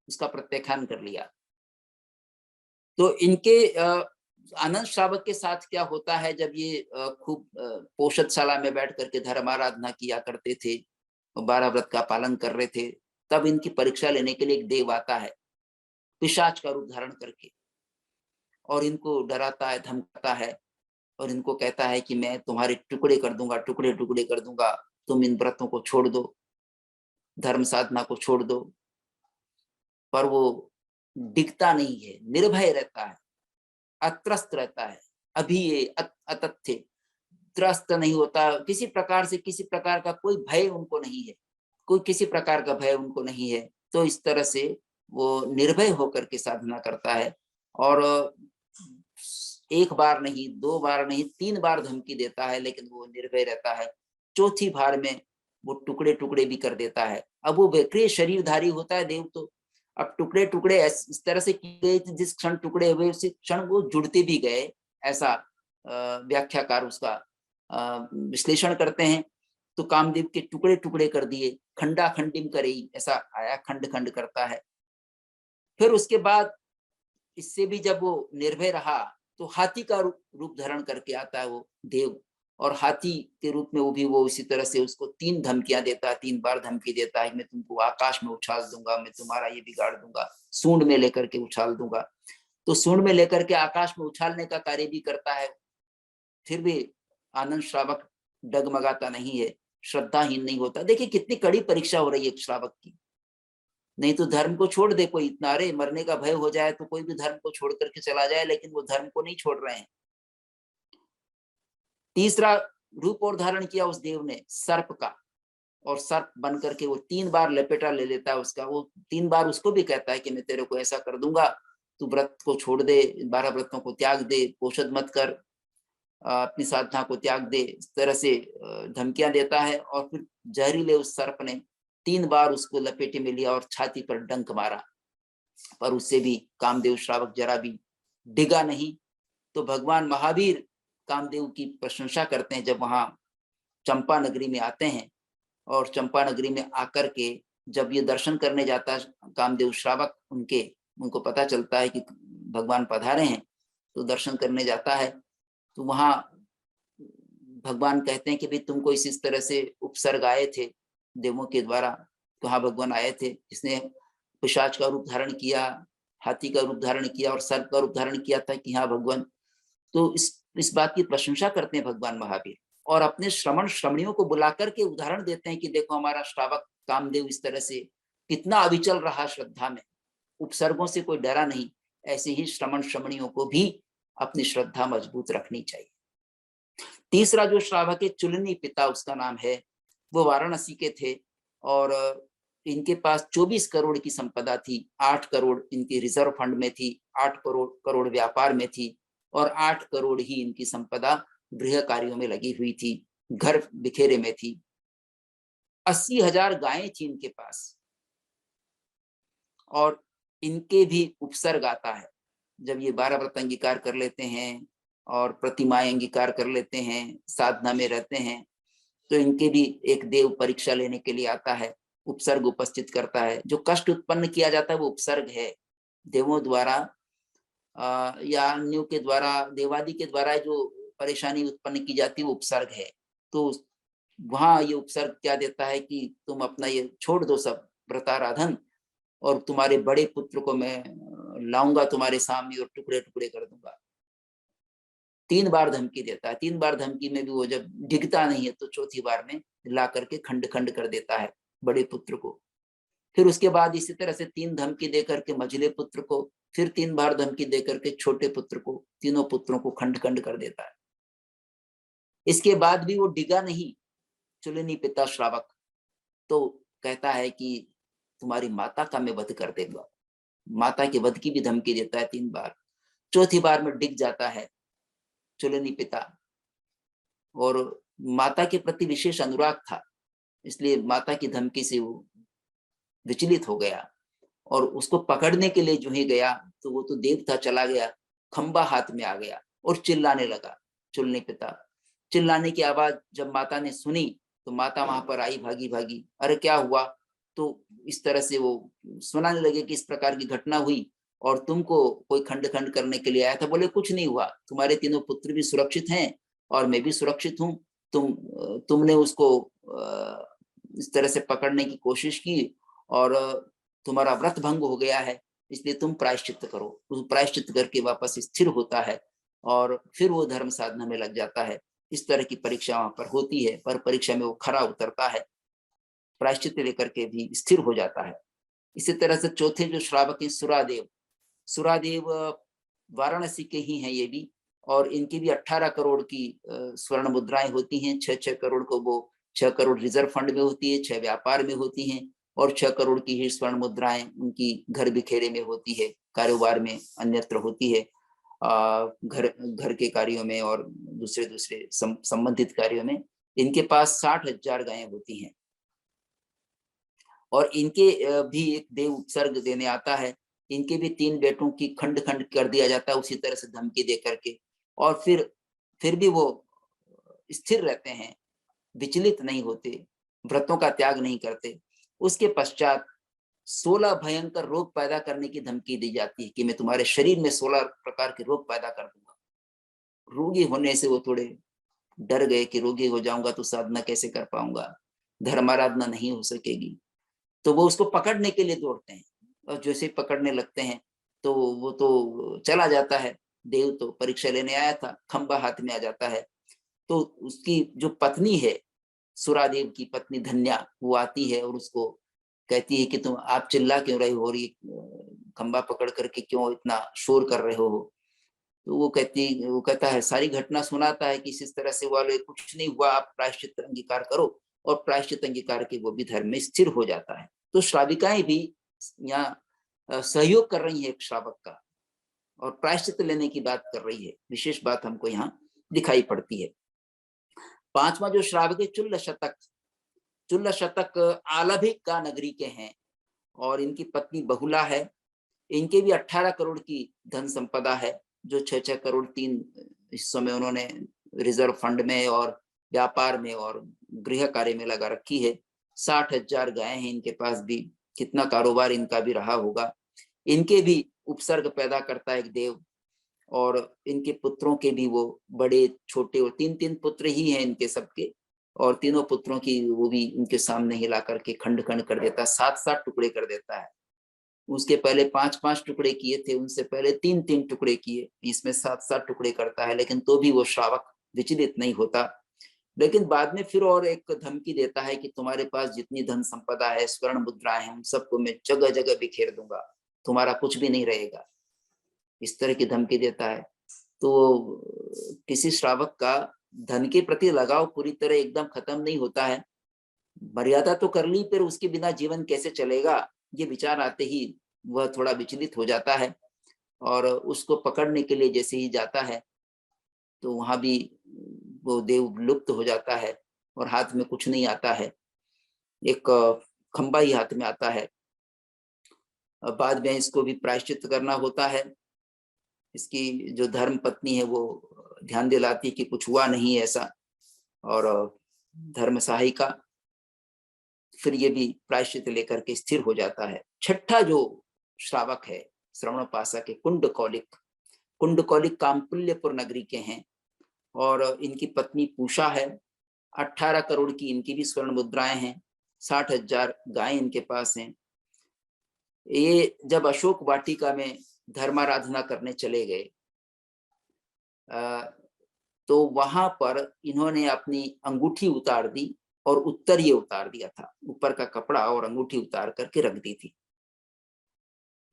उसका प्रत्याख्यान कर लिया। तो इनके आनंद श्रावक के साथ क्या होता है, जब ये खूब पोषदशाला में बैठ करके धर्म आराधना किया करते थे, 12 व्रत का पालन कर रहे थे, तब इनकी परीक्षा लेने के लिए एक देव आता है पिशाच का रूप धारण करके, और इनको डराता है, धमकाता है और इनको कहता है कि मैं तुम्हारे टुकड़े कर दूंगा, टुकड़े टुकड़े कर दूंगा, तुम इन व्रतों को छोड़ दो, धर्म साधना को छोड़ दो। पर वो डिगता नहीं है, निर्भय रहता है, अत्रस्त रहता है, अभी ये अतथ्य, त्रस्त नहीं होता, किसी प्रकार से, किसी प्रकार का कोई भय उनको नहीं है, कोई किसी प्रकार का भय उनको नहीं है। तो इस तरह से वो निर्भय होकर के साधना करता है और 1 बार नहीं, 2 बार नहीं, 3 बार धमकी देता है, लेकिन वो निर्भय रहता है। चौथी बार में वो टुकड़े टुकड़े भी कर देता है। अब वो विक्रिय शरीरधारी होता है देव, तो अब टुकड़े टुकड़े इस तरह से किए गए, जिस क्षण टुकड़े हुए उसी क्षण वो जुड़ते भी गए, ऐसा व्याख्याकार उसका विश्लेषण करते हैं। तो कामदेव के टुकड़े टुकड़े कर दिए, खंडा खंडिम करेई, ऐसा आया, खंड खंड करता है। फिर उसके बाद इससे भी जब वो निर्भय रहा तो हाथी का रूप धारण करके आता है वो देव, और हाथी के रूप में वो इसी तरह से उसको 3 धमकियां देता है, 3 बार धमकी देता है, मैं तुमको आकाश में उछाल दूंगा, मैं तुम्हारा ये बिगाड़ दूंगा, सूंड में लेकर के उछाल दूंगा। तो सूंड में लेकर के आकाश में उछालने का कार्य भी करता है। फिर भी आनंद श्रावक डगमगाता नहीं है, श्रद्धाहीन नहीं होता। देखिए कितनी कड़ी परीक्षा हो रही है श्रावक की। नहीं तो धर्म को छोड़ दे कोई, इतना अरे मरने का भय हो जाए तो कोई भी धर्म को छोड़ करके चला जाए, लेकिन वो धर्म को नहीं छोड़ रहे हैं। तीसरा रूप और धारण किया उस देव ने सर्प का, और सर्प बन करके वो 3 बार लपेटा ले लेता है उसका। वो 3 बार उसको भी कहता है कि मैं तेरे को ऐसा कर दूंगा, तू व्रत को छोड़ दे, 12 व्रतों को त्याग दे, पोषद मत कर, अपनी साधना को त्याग दे, इस तरह से धमकियां देता है। और फिर जहरीले उस सर्प ने 3 बार उसको लपेटे में लिया और छाती पर डंक मारा, पर उससे भी कामदेव श्रावक जरा भी डिगा नहीं। तो भगवान महावीर कामदेव की प्रशंसा करते हैं जब वहां चंपा नगरी में आते हैं, और चंपा नगरी में आकर के जब ये दर्शन करने जाता है कामदेव श्रावक, उनको पता चलता है कि भगवान पधारे हैं, तो दर्शन करने जाता है। तो वहां भगवान कहते हैं कि भाई तुमको इस तरह से उपसर्ग आए थे देवों के द्वारा। तो हाँ भगवान आए थे, जिसने पिशाच का रूप धारण किया, हाथी का रूप धारण किया और सर्प का रूप धारण किया था कि हाँ भगवान। तो इस बात की प्रशंसा करते हैं भगवान महावीर, और अपने श्रमण श्रमणियों को बुला करके उदाहरण देते हैं कि देखो हमारा श्रावक कामदेव इस तरह से कितना अविचल रहा श्रद्धा में, उपसर्गों से कोई डरा नहीं। ऐसे ही श्रमण श्रमणियों को भी अपनी श्रद्धा मजबूत रखनी चाहिए। तीसरा जो श्रावक है चुलनी पिता उसका नाम है, वो वाराणसी के थे, और इनके पास 24 करोड़ की संपदा थी। 8 करोड़ इनकी रिजर्व फंड में थी, 8 करोड़ व्यापार में थी, और 8 करोड़ ही इनकी संपदा गृह कार्यों में लगी हुई थी, घर बिखेरे में थी। 80,000 गायें थी इनके पास, और इनके भी उपसर्ग आता है। जब ये 12 व्रत अंगीकार कर लेते हैं और प्रतिमाएं अंगीकार कर लेते हैं, साधना में रहते हैं, तो इनके भी एक देव परीक्षा लेने के लिए आता है, उपसर्ग उपस्थित करता है। जो कष्ट उत्पन्न किया जाता है वो उपसर्ग है, देवों द्वारा या अन्यों के द्वारा, देवादि के द्वारा जो परेशानी उत्पन्न की जाती है वो उपसर्ग है। तो वहां ये उपसर्ग क्या देता है कि तुम अपना ये छोड़ दो सब व्रताराधन, और तुम्हारे बड़े पुत्र को मैं लाऊंगा तुम्हारे सामने और टुकड़े टुकड़े कर दूंगा। 3 बार धमकी देता है। 3 बार धमकी में भी वो जब डिगता नहीं है तो चौथी बार में ला करके खंड खंड कर देता है बड़े पुत्र को। फिर उसके बाद इसी तरह से 3 धमकी दे करके मझले पुत्र को, फिर 3 बार धमकी दे करके छोटे पुत्र को, तीनों पुत्रों को खंड खंड कर देता है। इसके बाद भी वो डिगा नहीं चुलनी पिता श्रावक, तो कहता है कि तुम्हारी माता का मैं वध कर देगा। माता के वध की भी धमकी देता है 3 बार। चौथी बार में डिग जाता है चुलनी पिता, और माता के प्रति विशेष अनुराग था, इसलिए माता की धमकी से वो विचलित हो गया, और उसको पकड़ने के लिए जो ही गया तो वो तो देव था, चला गया, खंबा हाथ में आ गया और चिल्लाने लगा चुलनी पिता। चिल्लाने की आवाज जब माता ने सुनी तो माता वहां पर आई भागी भागी, अरे क्या हुआ? तो इस तरह से वो सुनाने लगे कि इस प्रकार की घटना हुई और तुमको कोई खंड खंड करने के लिए आया था। बोले कुछ नहीं हुआ, तुम्हारे तीनों पुत्र भी सुरक्षित हैं और मैं भी सुरक्षित हूँ। तुमने उसको इस तरह से पकड़ने की कोशिश की और तुम्हारा व्रत भंग हो गया है, इसलिए तुम प्रायश्चित करो। उस प्रायश्चित करके वापस स्थिर होता है और फिर वो धर्म साधना में लग जाता है। इस तरह की परीक्षा वहां पर होती है, पर परीक्षा में वो खरा उतरता है, प्रायश्चित लेकर के भी स्थिर हो जाता है। इसी तरह से चौथे जो श्रावक हैं सुरादेव, सुरादेव वाराणसी के ही हैं ये भी, और इनकी भी 18 करोड़ की स्वर्ण मुद्राएं होती हैं। 6-6 करोड़ को वो 6 करोड़ रिजर्व फंड में होती है, 6 व्यापार में होती हैं, और 6 करोड़ की ही स्वर्ण मुद्राएं उनकी घर बिखेरे में होती है, कारोबार में अन्यत्र होती है, घर के कार्यों में और दूसरे दूसरे संबंधित कार्यों में। इनके पास 60,000 गायें होती हैं, और इनके भी एक देव उपसर्ग देने आता है। इनके भी 3 बेटों की खंड खंड कर दिया जाता है उसी तरह से धमकी दे करके, और फिर भी वो स्थिर रहते हैं, विचलित नहीं होते, व्रतों का त्याग नहीं करते। उसके पश्चात 16 भयंकर रोग पैदा करने की धमकी दी जाती है कि मैं तुम्हारे शरीर में 16 प्रकार के रोग पैदा कर दूंगा। रोगी होने से वो थोड़े डर गए कि रोगी हो जाऊंगा तो साधना कैसे कर पाऊंगा, धर्माराधना नहीं हो सकेगी। तो वो उसको पकड़ने के लिए दौड़ते हैं, और जैसे ही पकड़ने लगते हैं तो वो तो चला जाता है। देव तो परीक्षा लेने आया था, खंबा हाथ में आ जाता है। तो उसकी जो पत्नी है, सुरादेव की पत्नी धन्या, वो आती है और उसको कहती है कि तुम आप चिल्ला क्यों रहे हो, और ये खंबा पकड़ करके क्यों इतना शोर कर रहे हो। तो वो कहता है, सारी घटना सुनाता है कि इस तरह से वाले कुछ नहीं हुआ, आप प्रायश्चित अंगीकार करो, और प्रायश्चित अंगीकार के वो भी धर्म में स्थिर हो जाता है। तो श्राविकाएं भी यहाँ सहयोग कर रही है एक श्रावक का, और प्रायश्चित लेने की बात कर रही है। विशेष बात हमको यहाँ दिखाई पड़ती है। पांचवा जो श्रावक है चुल्ल शतक। चुल्ल शतक आलभिक का नगरी के हैं, और इनकी पत्नी बहुला है। इनके भी 18 करोड़ की धन संपदा है, जो 6-6 करोड़ 3 हिस्सों में उन्होंने रिजर्व फंड में और व्यापार में और गृह कार्य में लगा रखी है। 60,000 गायें हैं इनके पास भी, कितना कारोबार इनका भी रहा होगा। इनके भी उपसर्ग पैदा करता है एक देव, और इनके पुत्रों के भी वो बड़े छोटे, और 3-3 पुत्र ही हैं इनके सबके, और तीनों पुत्रों की वो भी इनके सामने हिला करके खंड खंड कर देता है, 7-7 टुकड़े कर देता है। उसके पहले 5-5 टुकड़े किए थे, उनसे पहले 3-3 टुकड़े किए, इसमें 7-7 टुकड़े करता है, लेकिन तो भी वो श्रावक विचलित नहीं होता। लेकिन बाद में फिर और एक धमकी देता है कि तुम्हारे पास जितनी धन संपदा है, स्वर्ण मुद्राएं हैं, उन सबको मैं जगह जगह बिखेर दूंगा, तुम्हारा कुछ भी नहीं रहेगा। इस तरह की धमकी देता है। तो किसी श्रावक का धन के प्रति लगाव पूरी तरह एकदम खत्म नहीं होता है। मर्यादा तो कर ली, पर उसके बिना जीवन कैसे चलेगा, ये विचार आते ही वह थोड़ा विचलित हो जाता है, और उसको पकड़ने के लिए जैसे ही जाता है तो वहां भी वो देव लुप्त हो जाता है, और हाथ में कुछ नहीं आता है, एक खंबा ही हाथ में आता है। बाद में इसको भी प्रायश्चित करना होता है। इसकी जो धर्म पत्नी है वो ध्यान दिलाती कि कुछ हुआ नहीं ऐसा, और धर्म सहायिका फिर ये भी प्रायश्चित लेकर के स्थिर हो जाता है। छठा जो श्रावक है श्रवणोपासक के कुंडकौलिक। कुंडकौलिक काम्पुल्यपुर नगरी के हैं, और इनकी पत्नी पूषा है। 18 करोड़ की इनकी भी स्वर्ण मुद्राएं हैं, 60,000 गायें इनके पास हैं। ये जब अशोक वाटिका में धर्माराधना करने चले गए तो वहां पर इन्होंने अपनी अंगूठी उतार दी, और उत्तर ये उतार दिया था, ऊपर का कपड़ा और अंगूठी उतार करके रख दी थी।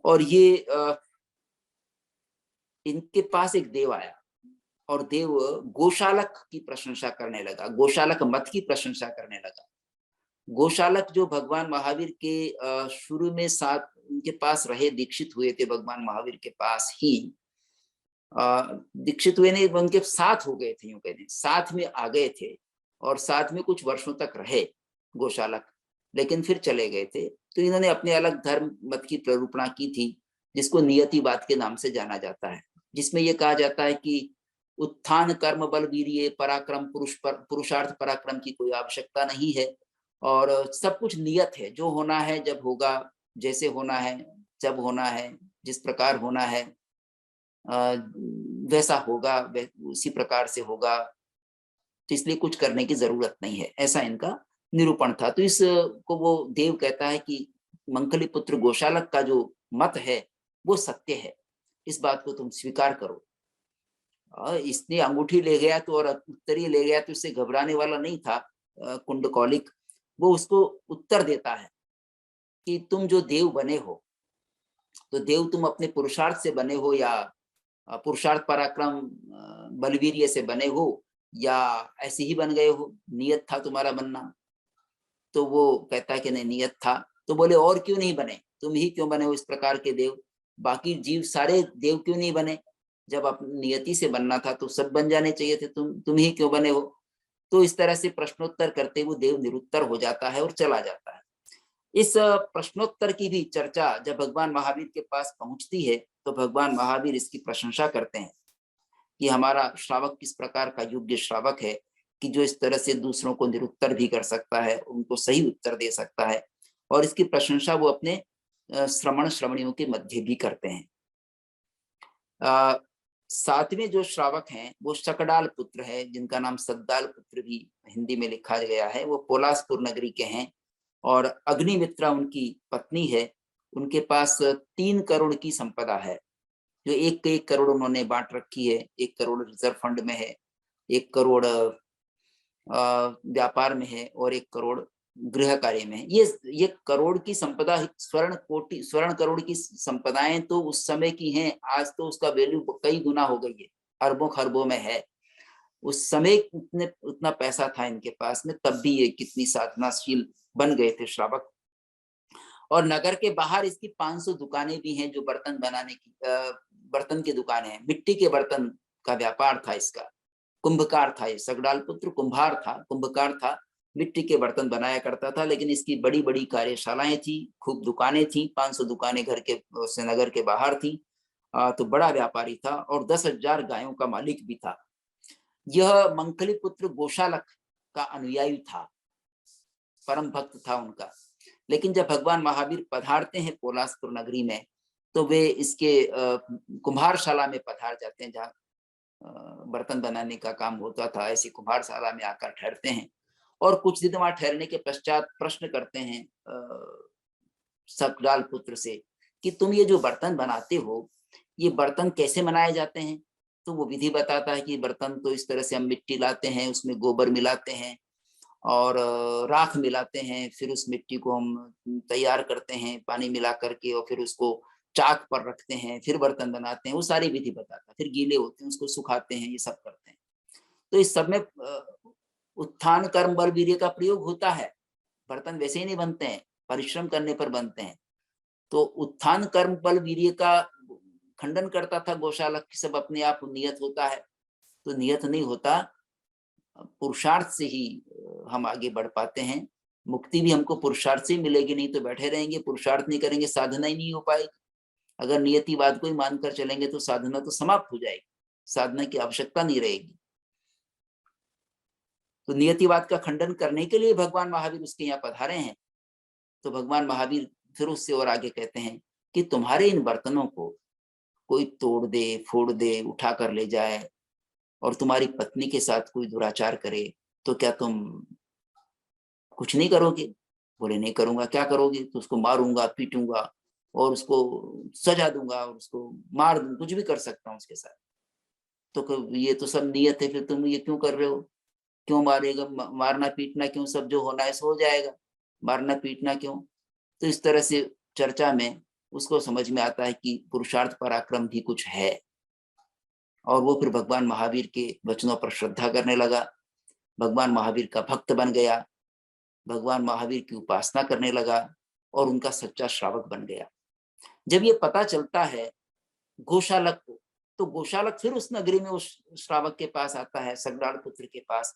और ये इनके पास एक देव आया, और देव गोशालक की प्रशंसा करने लगा, गोशालक मत की प्रशंसा करने लगा। गोशालक जो भगवान महावीर के शुरू में साथ उनके पास रहे, दीक्षित हुए थे भगवान महावीर के पास ही, दीक्षित हुए नहीं, उनके साथ हो गए थे, यूं कहते साथ में आ गए थे, और साथ में कुछ वर्षों तक रहे गोशालक, लेकिन फिर चले गए थे। तो इन्होंने अपने अलग धर्म मत की प्ररूपणा की थी, जिसको नियतिवाद के नाम से जाना जाता है, जिसमें यह कहा जाता है कि उत्थान कर्म बल वीर्य पराक्रम पुरुषार्थ पराक्रम की कोई आवश्यकता नहीं है, और सब कुछ नियत है, जो होना है जब होगा, जैसे होना है जब होना है, जिस प्रकार होना है वैसा होगा, उसी प्रकार से होगा, तो इसलिए कुछ करने की जरूरत नहीं है, ऐसा इनका निरूपण था। तो इस को वो देव कहता है कि मंकली पुत्र गोशालक का जो मत है वो सत्य है, इस बात को तुम स्वीकार करो। इसने अंगूठी ले गया तो और उत्तरी ले गया तो इससे घबराने वाला नहीं था कुंडकौलिक। वो उसको उत्तर देता है कि तुम जो देव बने हो, तो देव तुम अपने पुरुषार्थ से बने हो, या पुरुषार्थ पराक्रम बलवीर्य से बने हो, या ऐसे ही बन गए हो, नियत था तुम्हारा बनना। तो वो कहता है कि नहीं, नियत था। तो बोले और क्यों नहीं बने, तुम ही क्यों बने हो इस प्रकार के देव, बाकी जीव सारे देव क्यों नहीं बने, जब अपनी नियति से बनना था तो सब बन जाने चाहिए थे, तुम ही क्यों बने हो। तो इस तरह से प्रश्नोत्तर करते हुए देव निरुत्तर हो जाता है और चला जाता है। इस प्रश्नोत्तर की भी चर्चा जब भगवान महावीर के पास पहुंचती है तो भगवान महावीर इसकी प्रशंसा करते हैं कि हमारा श्रावक किस प्रकार का योग्य श्रावक है, कि जो इस तरह से दूसरों को निरुत्तर भी कर सकता है, उनको सही उत्तर दे सकता है, और इसकी प्रशंसा वो अपने श्रवणियों के मध्य भी करते हैं। सातवें जो श्रावक हैं वो शकडाल पुत्र है, जिनका नाम सद्दाल पुत्र भी हिंदी में लिखा गया है। वो पोलासपुर नगरी के हैं और अग्निमित्रा उनकी पत्नी है। उनके पास 3 करोड़ की संपदा है, जो 1 करोड़ उन्होंने बांट रखी है। 1 करोड़ रिजर्व फंड में है, 1 करोड़ व्यापार में है और 1 करोड़ गृह कार्य में है। ये करोड़ की संपदा, स्वर्ण करोड़ की संपदाएं तो उस समय की हैं, आज तो उसका वैल्यू कई गुना हो गई है, अरबों खरबों में है। उस समय उतना पैसा था इनके पास में, तब भी ये कितनी साधनाशील बन गए थे श्रावक। और नगर के बाहर इसकी 500 दुकानें भी हैं, जो बर्तन बनाने की बर्तन की दुकानें हैं। मिट्टी के बर्तन का व्यापार था इसका। कुंभकार था ये, सकडाल पुत्र कुंभार था, कुंभकार था, मिट्टी के बर्तन बनाया करता था। लेकिन इसकी बड़ी बड़ी कार्यशालाएं थी, खूब दुकानें थी, 500 दुकानें घर के से नगर के बाहर थी। तो बड़ा व्यापारी था और 10,000 गायों का मालिक भी था। यह मंकली पुत्र गोशालक का अनुयायी था, परम भक्त था उनका। लेकिन जब भगवान महावीर पधारते हैं पोलासपुर नगरी में, तो वे इसके कुम्हारशाला में पधार जाते हैं, जहाँ बर्तन बनाने का काम होता था। ऐसी कुम्हारशाला में आकर ठहरते हैं और कुछ दिन वहां ठहरने के पश्चात प्रश्न करते हैं सकडाल पुत्र से कि तुम ये जो बर्तन बनाते हो, ये बर्तन कैसे बनाए जाते हैं? तो वो विधि बताता है कि बर्तन तो इस तरह से हम मिट्टी लाते हैं, उसमें गोबर मिलाते हैं और राख मिलाते हैं, फिर उस मिट्टी को हम तैयार करते हैं पानी मिला करके, और फिर उसको चाक पर रखते हैं, फिर बर्तन बनाते हैं। वो सारी विधि बताता है। फिर गीले होते हैं, उसको सुखाते हैं, ये सब करते हैं। तो इस सब में उत्थान कर्म बल वीर्य का प्रयोग होता है। बर्तन वैसे ही नहीं बनते हैं, परिश्रम करने पर बनते हैं। तो उत्थान कर्म बल वीर्य का खंडन करता था गौशालक की, सब अपने आप नियत होता है। तो नियत नहीं होता, पुरुषार्थ से ही हम आगे बढ़ पाते हैं। मुक्ति भी हमको पुरुषार्थ से ही मिलेगी, नहीं तो बैठे रहेंगे, पुरुषार्थ नहीं करेंगे, साधना ही नहीं हो पाएगी। अगर नियतिवाद को ही मानकर चलेंगे तो साधना तो समाप्त हो जाएगी, साधना की आवश्यकता नहीं रहेगी। तो नियतिवाद का खंडन करने के लिए भगवान महावीर उसके यहाँ पधारे हैं। तो भगवान महावीर फिर उससे और आगे कहते हैं कि तुम्हारे इन बर्तनों को कोई तोड़ दे, फोड़ दे, उठा कर ले जाए और तुम्हारी पत्नी के साथ कोई दुराचार करे, तो क्या तुम कुछ नहीं करोगे? बोले नहीं करूंगा। क्या करोगे? तो उसको मारूंगा, पीटूंगा और उसको सजा दूंगा और उसको मार दूं, कुछ भी कर सकता हूँ उसके साथ। तो ये तो सब नियत है, फिर तुम ये क्यों कर रहे हो? क्यों मारेगा? मारना पीटना क्यों? सब जो होना है सो हो जाएगा, मारना पीटना क्यों? तो इस तरह से चर्चा में उसको समझ में आता है कि पुरुषार्थ पराक्रम भी कुछ है। और वो फिर भगवान महावीर के वचनों पर श्रद्धा करने लगा, भगवान महावीर का भक्त बन गया, भगवान महावीर की उपासना करने लगा और उनका सच्चा श्रावक बन गया। जब ये पता चलता है गोशालक को, तो गोशालक फिर उस नगरी में उस श्रावक के पास आता है, सकडाल पुत्र के पास,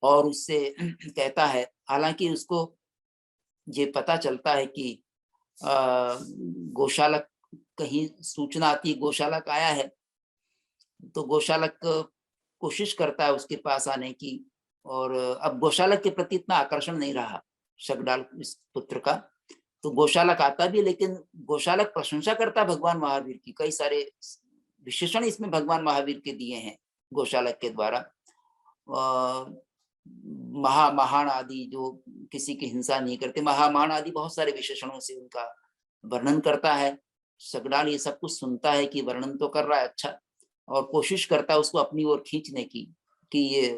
और उससे कहता है, हालांकि उसको ये पता चलता है कि गोशालक, कहीं सूचना आती है गोशालक आया है, तो गोशालक कोशिश करता है उसके पास आने की। और अब गोशालक के प्रति इतना आकर्षण नहीं रहा शकडाल इस पुत्र का, तो गोशालक आता भी, लेकिन गोशालक प्रशंसा करता भगवान महावीर की। कई सारे विशेषण इसमें भगवान महावीर के दिए हैं गोशालक के द्वारा। महान आदि, जो किसी की हिंसा नहीं करते, महान आदि बहुत सारे विशेषणों से उनका वर्णन करता है। शकडाल ये सब कुछ सुनता है कि वर्णन तो कर रहा है अच्छा, और कोशिश करता है उसको अपनी ओर खींचने की कि ये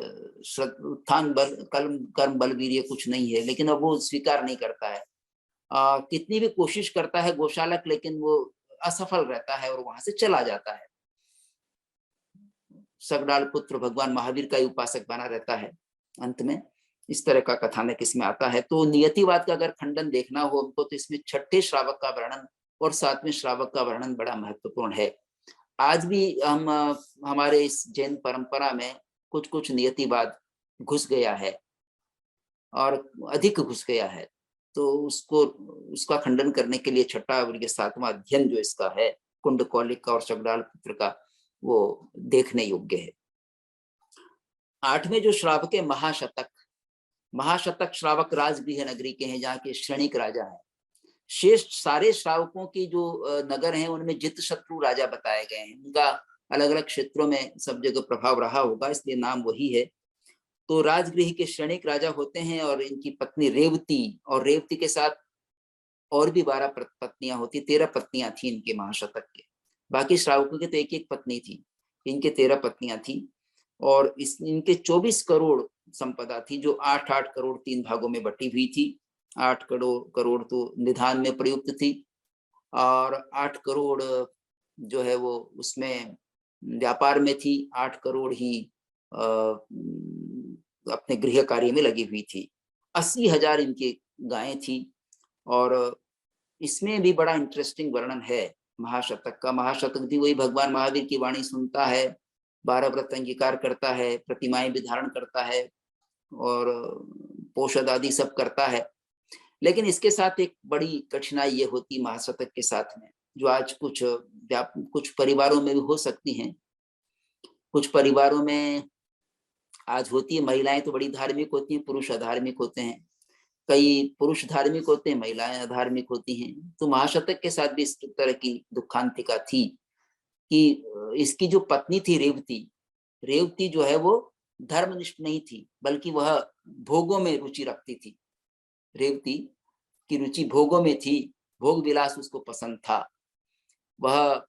उत्थान बल कर्म बल वीर्य कुछ नहीं है, लेकिन अब वो स्वीकार नहीं करता है। कितनी भी कोशिश करता है गोशालक, लेकिन वो असफल रहता है और वहां से चला जाता है। सकडाल पुत्र भगवान महावीर का ही उपासक बना रहता है अंत में। इस तरह का कथानक इसमें आता है। तो नियतिवाद का अगर खंडन देखना हो हमको, तो इसमें छठे श्रावक का वर्णन और सातवें श्रावक का वर्णन बड़ा महत्वपूर्ण है। आज भी हम हमारे इस जैन परंपरा में कुछ कुछ नियतिवाद घुस गया है और अधिक घुस गया है। तो उसका खंडन करने के लिए छठा और ये सातवां अध्ययन जो इसका है, कुंडकौलिक का और शकडाल पुत्र का, वो देखने योग्य है। आठवें जो श्रावक है महाशतक, महाशतक श्रावक राजगृह नगरी के हैं, जहाँ के श्रेणिक राजा हैं। शेष सारे श्रावकों की जो नगर हैं उनमें जित शत्रु राजा बताए गए हैं। उनका अलग अलग क्षेत्रों में सब जगह प्रभाव रहा होगा, इसलिए नाम वही है। तो राजगृह के क्षणिक राजा होते हैं और इनकी पत्नी रेवती, और रेवती के साथ और भी 12 पत्नियां होती, 13 पत्नियां थी इनके महाशतक के। बाकी श्रावकों के तो एक एक पत्नी थी, इनके 13 पत्नियां थी। और इस इनके 24 करोड़ संपदा थी, जो 8-8 करोड़ 3 भागों में बटी हुई थी। 8 करोड़ करोड़ तो निधान में प्रयुक्त थी, और 8 करोड़ जो है वो उसमें व्यापार में थी, 8 करोड़ ही अपने गृह कार्य में लगी हुई थी। 80,000 इनकी गायें थी। और इसमें भी बड़ा इंटरेस्टिंग वर्णन है महाशतक का। महाशतक भी वही भगवान महावीर की वाणी सुनता है, 12 व्रत अंगीकार करता है, प्रतिमाएं भी धारण करता है, और पोषद आदि सब करता है। लेकिन इसके साथ एक बड़ी कठिनाई ये होती महाशतक के साथ में, जो आज कुछ परिवारों में भी हो सकती हैं। कुछ परिवारों में आज होती है, महिलाएं तो बड़ी धार्मिक होती हैं, पुरुष अधार्मिक होते हैं। कई पुरुष धार्मिक होते हैं, महिलाएं अधार्मिक होती हैं। तो महाशतक के साथ भी इस तरह की दुखांतिका थी कि इसकी जो पत्नी थी रेवती, रेवती जो है वो धर्मनिष्ठ नहीं थी, बल्कि वह भोगों में रुचि रखती थी। रेवती की रुचि भोगों में थी, भोग विलास उसको पसंद था। वह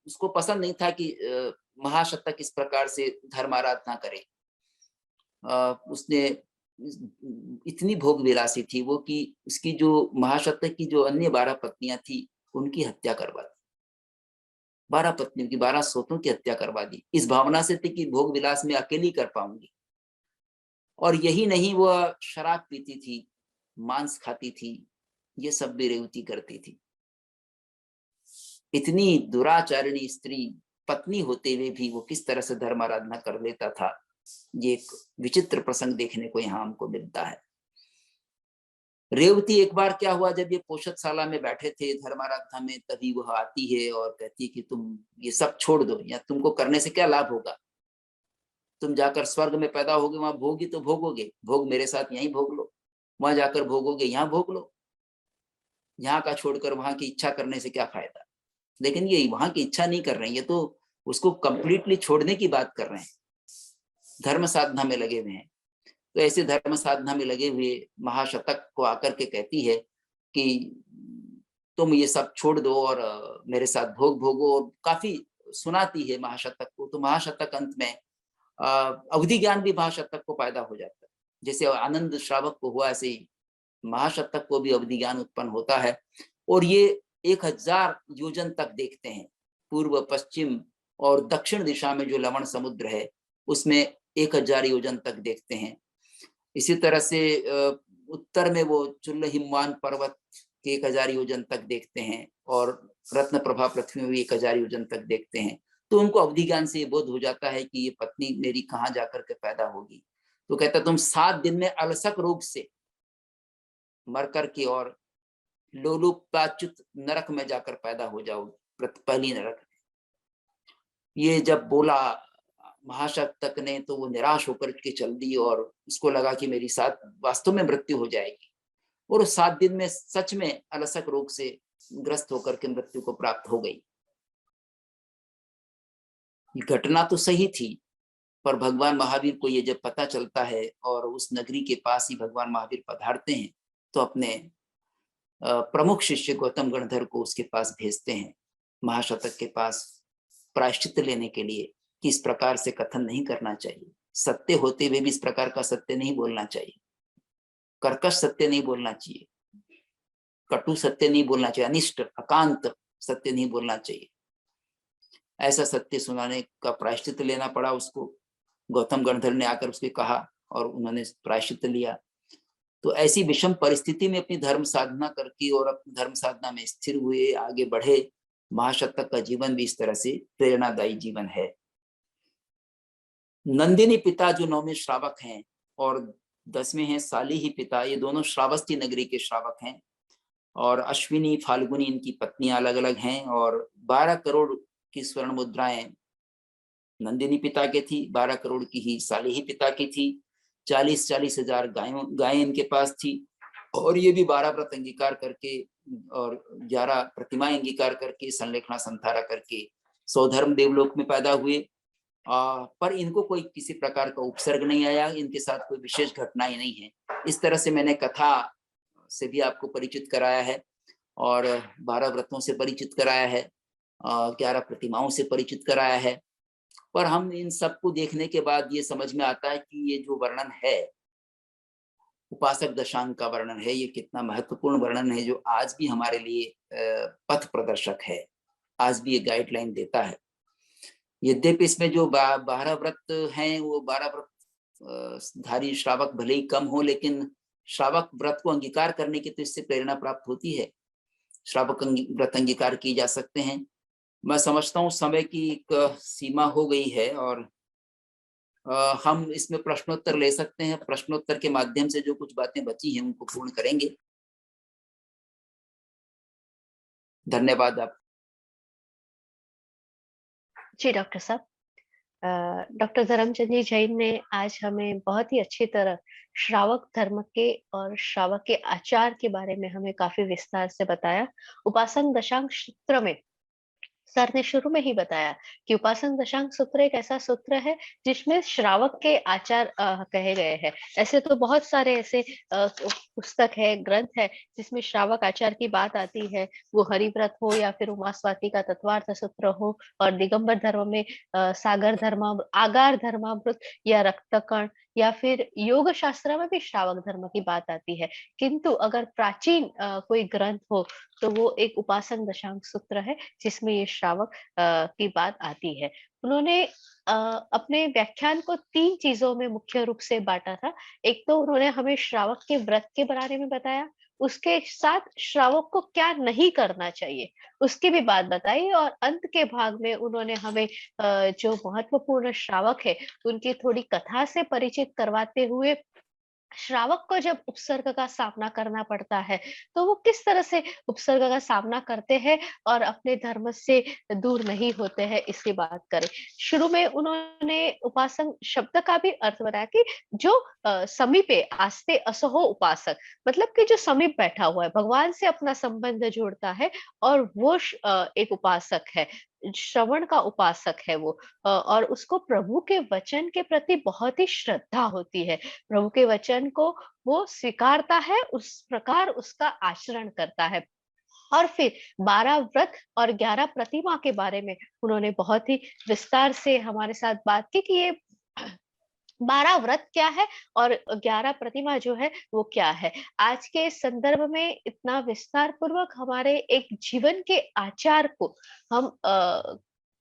उसको पसंद नहीं था कि महाशतक इस प्रकार से धर्म आराधना करे। उसने इतनी भोग विलासी थी वो कि उसकी जो महाशतक की जो अन्य 12 पत्नियां थी उनकी हत्या करवा दी। 12 पत्नियों की, 12 सोतों की हत्या करवा दी, इस भावना से थी कि भोग विलास में अकेली कर पाऊंगी। और यही नहीं, वह शराब पीती थी, मांस खाती थी, ये सब भी रेवती करती थी। इतनी दुराचारिणी स्त्री पत्नी होते हुए भी वो किस तरह से धर्म आराधना कर लेता था, ये एक विचित्र प्रसंग देखने को यहाँ हमको मिलता है। रेवती एक बार क्या हुआ, जब ये पोषदशाला में बैठे थे धर्माराधना में, तभी वह आती है और कहती है कि तुम ये सब छोड़ दो, या तुमको करने से क्या लाभ होगा, तुम जाकर स्वर्ग में पैदा होगे, वहां भोगी तो भोगोगे, भोग मेरे साथ यहीं भोग लो, वहां जाकर भोगोगे, यहाँ भोग लो, यहाँ का छोड़कर वहां की इच्छा करने से क्या फायदा। लेकिन ये वहां की इच्छा नहीं कर रहे हैं, ये तो उसको कंप्लीटली छोड़ने की बात कर रहे हैं, धर्म साधना में लगे हुए हैं। तो ऐसे धर्म साधना में लगे हुए महाशतक को आकर के कहती है कि तुम ये सब छोड़ दो और मेरे साथ भोग भोगो, और काफी सुनाती है महाशतक को। तो महाशतक अंत में अवधि ज्ञान भी महाशतक को पैदा हो जाता है। जैसे आनंद श्रावक को हुआ, ऐसे ही महाशतक को भी अवधि ज्ञान उत्पन्न होता है। और ये 1000 योजन तक देखते हैं, पूर्व पश्चिम और दक्षिण दिशा में जो लवण समुद्र है उसमें 1000 योजन तक देखते हैं। इसी तरह से उत्तर में वो चुल्ल हिमवान पर्वत के 1000 योजन तक देखते हैं, और रत्न प्रभा पृथ्वी में भी 1000 योजन तक देखते हैं। तो उनको अवधि ज्ञान से ये बोध हो जाता है कि ये पत्नी मेरी कहाँ जाकर के पैदा होगी। तो कहता तुम 7 दिन में अलसक रोग से मर करके और लोलुपाच्युत नरक में जाकर पैदा हो जाओगे, पहली नरक। ये जब बोला महाशतक ने तो वो निराश होकर के चल दी, और उसको लगा कि मेरी साथ वास्तव में मृत्यु हो जाएगी। और 7 दिन में सच में अलसक रोग से ग्रस्त होकर के मृत्यु को प्राप्त हो गई। घटना तो सही थी, पर भगवान महावीर को ये जब पता चलता है और उस नगरी के पास ही भगवान महावीर पधारते हैं, तो अपने प्रमुख शिष्य गौतम गणधर को उसके पास भेजते हैं, महाशतक के पास प्रायश्चित लेने के लिए, कि इस प्रकार से कथन नहीं करना चाहिए, सत्य होते हुए भी इस प्रकार का सत्य नहीं बोलना चाहिए, कर्कश सत्य नहीं बोलना चाहिए, कटु सत्य नहीं बोलना चाहिए, अनिष्ट अकांत सत्य नहीं बोलना चाहिए। ऐसा सत्य सुनाने का प्रायश्चित लेना पड़ा उसको। गौतम गणधर ने आकर उसके कहा और उन्होंने प्रायश्चित लिया। तो ऐसी विषम परिस्थिति में अपनी धर्म साधना करके और अपनी धर्म साधना में स्थिर हुए, आगे बढ़े। महाशतक का जीवन भी इस तरह से प्रेरणादायी जीवन है। नंदिनी पिता जो 9वें श्रावक हैं और 10वें हैं साली ही पिता, ये दोनों श्रावस्ती नगरी के श्रावक हैं। और अश्विनी फाल्गुनी इनकी पत्नियां अलग अलग हैं। और 12 करोड़ की स्वर्ण मुद्राएं नंदिनी पिता के थी, 12 करोड़ की ही साली ही पिता की थी। 40-40 हजार गायें इनके पास थी। और ये भी 12 व्रत अंगीकार करके और 11 प्रतिमाएं अंगीकार करके, संलेखना संथारा करके स्वधर्म देवलोक में पैदा हुए, पर इनको कोई किसी प्रकार का उपसर्ग नहीं आया, इनके साथ कोई विशेष घटनाएं नहीं है। इस तरह से मैंने कथा से भी आपको परिचित कराया है और 12 व्रतों से परिचित कराया है, 11 प्रतिमाओं से परिचित कराया है। पर हम इन सबको देखने के बाद ये समझ में आता है कि ये जो वर्णन है, उपासक दशांग का वर्णन है, ये कितना महत्वपूर्ण वर्णन है, जो आज भी हमारे लिए पथ प्रदर्शक है, आज भी ये गाइडलाइन देता है। यद्यपि इसमें जो 12 व्रत हैं, वो 12 व्रत धारी श्रावक भले ही कम हो, लेकिन श्रावक व्रत को अंगीकार करने की तो इससे प्रेरणा प्राप्त होती है। श्रावक व्रत अंगीकार किए जा सकते हैं। मैं समझता हूँ समय की एक सीमा हो गई है और हम इसमें प्रश्नोत्तर ले सकते हैं। प्रश्नोत्तर के माध्यम से जो कुछ बातें बची हैं उनको पूर्ण करेंगे। धन्यवाद आप। जी डॉक्टर साहब। डॉक्टर धर्मचंद जी जैन ने आज हमें बहुत ही अच्छी तरह श्रावक धर्म के और श्रावक के आचार के बारे में हमें काफी विस्तार से बताया। उपासन दशांग सूत्र में सर ने शुरू में ही बताया कि उपासन दशांग सूत्र एक ऐसा सूत्र है जिसमें श्रावक के आचार कहे गए हैं। ऐसे तो बहुत सारे ऐसे पुस्तक है, ग्रंथ है जिसमें श्रावक आचार की बात आती है, वो हरिव्रत हो या फिर उमा स्वाति का तत्वार्थ सूत्र हो, और दिगंबर धर्म में सागर धर्म, आगार धर्मामृत या रक्तकण, या फिर योग शास्त्र में भी श्रावक धर्म की बात आती है। किंतु अगर प्राचीन कोई ग्रंथ हो तो वो एक उपासन दशांग सूत्र है जिसमें ये श्रावक की बात आती है। उन्होंने अपने व्याख्यान को 3 चीजों में मुख्य रूप से बांटा था। एक तो उन्होंने हमें श्रावक के व्रत के बारे में बताया, उसके साथ श्रावक को क्या नहीं करना चाहिए उसकी भी बात बताई, और अंत के भाग में उन्होंने हमें जो महत्वपूर्ण श्रावक है उनकी थोड़ी कथा से परिचित करवाते हुए श्रावक को जब उपसर्ग का सामना करना पड़ता है तो वो किस तरह से उपसर्ग का सामना करते हैं और अपने धर्म से दूर नहीं होते हैं, इसकी बात करें। शुरू में उन्होंने उपासक शब्द का भी अर्थ बताया कि जो समीपे आस्ते असहो उपासक, मतलब कि जो समीप बैठा हुआ है, भगवान से अपना संबंध जोड़ता है, और वो एक उपासक है, श्रवण का उपासक है वो। और उसको प्रभु के वचन के प्रति बहुत ही श्रद्धा होती है, प्रभु के वचन को वो स्वीकारता है, उस प्रकार उसका आचरण करता है। और फिर 12 व्रत और 11 प्रतिमा के बारे में उन्होंने बहुत ही विस्तार से हमारे साथ बात की कि ये 12 व्रत क्या है और 11 प्रतिमा जो है वो क्या है। आज के संदर्भ में इतना विस्तार पूर्वक हमारे एक जीवन के आचार को हम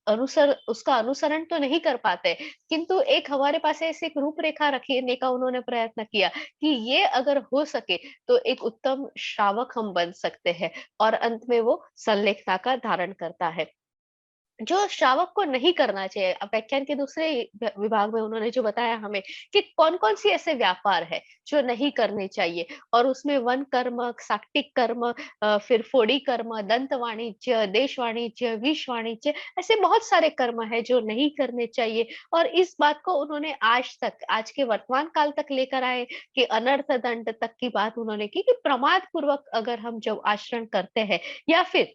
उसका अनुसरण तो नहीं कर पाते, किंतु एक हमारे पास ऐसी एक रूपरेखा रखने का उन्होंने प्रयत्न किया कि ये अगर हो सके तो एक उत्तम श्रावक हम बन सकते हैं, और अंत में वो संलेखना का धारण करता है। जो श्रावक को नहीं करना चाहिए, अब व्याख्यान के दूसरे विभाग में उन्होंने जो बताया हमें कि कौन-कौन सी ऐसे व्यापार है जो नहीं करने चाहिए, और उसमें वन कर्म, सात्विक कर्म, फिर फोड़ी कर्म, दंत वाणिज्य, देश वाणिज्य, विष वाणिज्य, ऐसे बहुत सारे कर्म है जो नहीं करने चाहिए। और इस बात को उन्होंने आज तक, आज के वर्तमान काल तक लेकर आए कि अनर्थ दंड तक की बात उन्होंने की कि प्रमाद पूर्वक अगर हम जब आचरण करते हैं, या फिर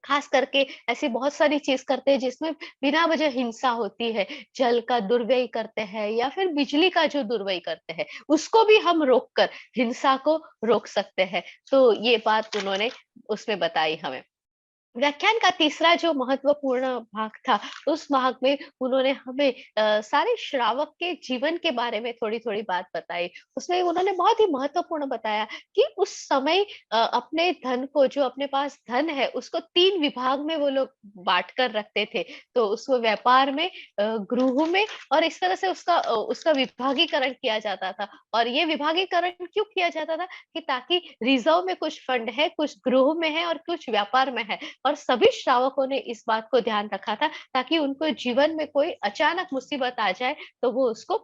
खास करके ऐसी बहुत सारी चीज करते हैं जिसमें बिना वजह हिंसा होती है, जल का दुर्व्यय करते हैं या फिर बिजली का जो दुर्व्यय करते हैं, उसको भी हम रोक कर हिंसा को रोक सकते हैं। तो ये बात उन्होंने उसमें बताई हमें। व्याख्यान का तीसरा जो महत्वपूर्ण भाग था, उस भाग में उन्होंने हमें सारे श्रावक के जीवन के बारे में थोड़ी-थोड़ी बात बताई। उसमें उन्होंने बहुत ही महत्वपूर्ण बताया कि उस समय अपने धन को, जो अपने पास धन है, उसको 3 विभाग में वो लोग बाँट कर रखते थे। तो उसको व्यापार में, गृह में, और इस तरह से उसका विभागीकरण किया जाता था। और ये विभागीकरण क्यों किया जाता था कि ताकि रिजर्व में कुछ फंड है, कुछ गृह में है और कुछ व्यापार में है। और सभी श्रावकों ने इस बात को ध्यान रखा था ताकि उनको जीवन में कोई अचानक मुसीबत आ जाए तो वो उसको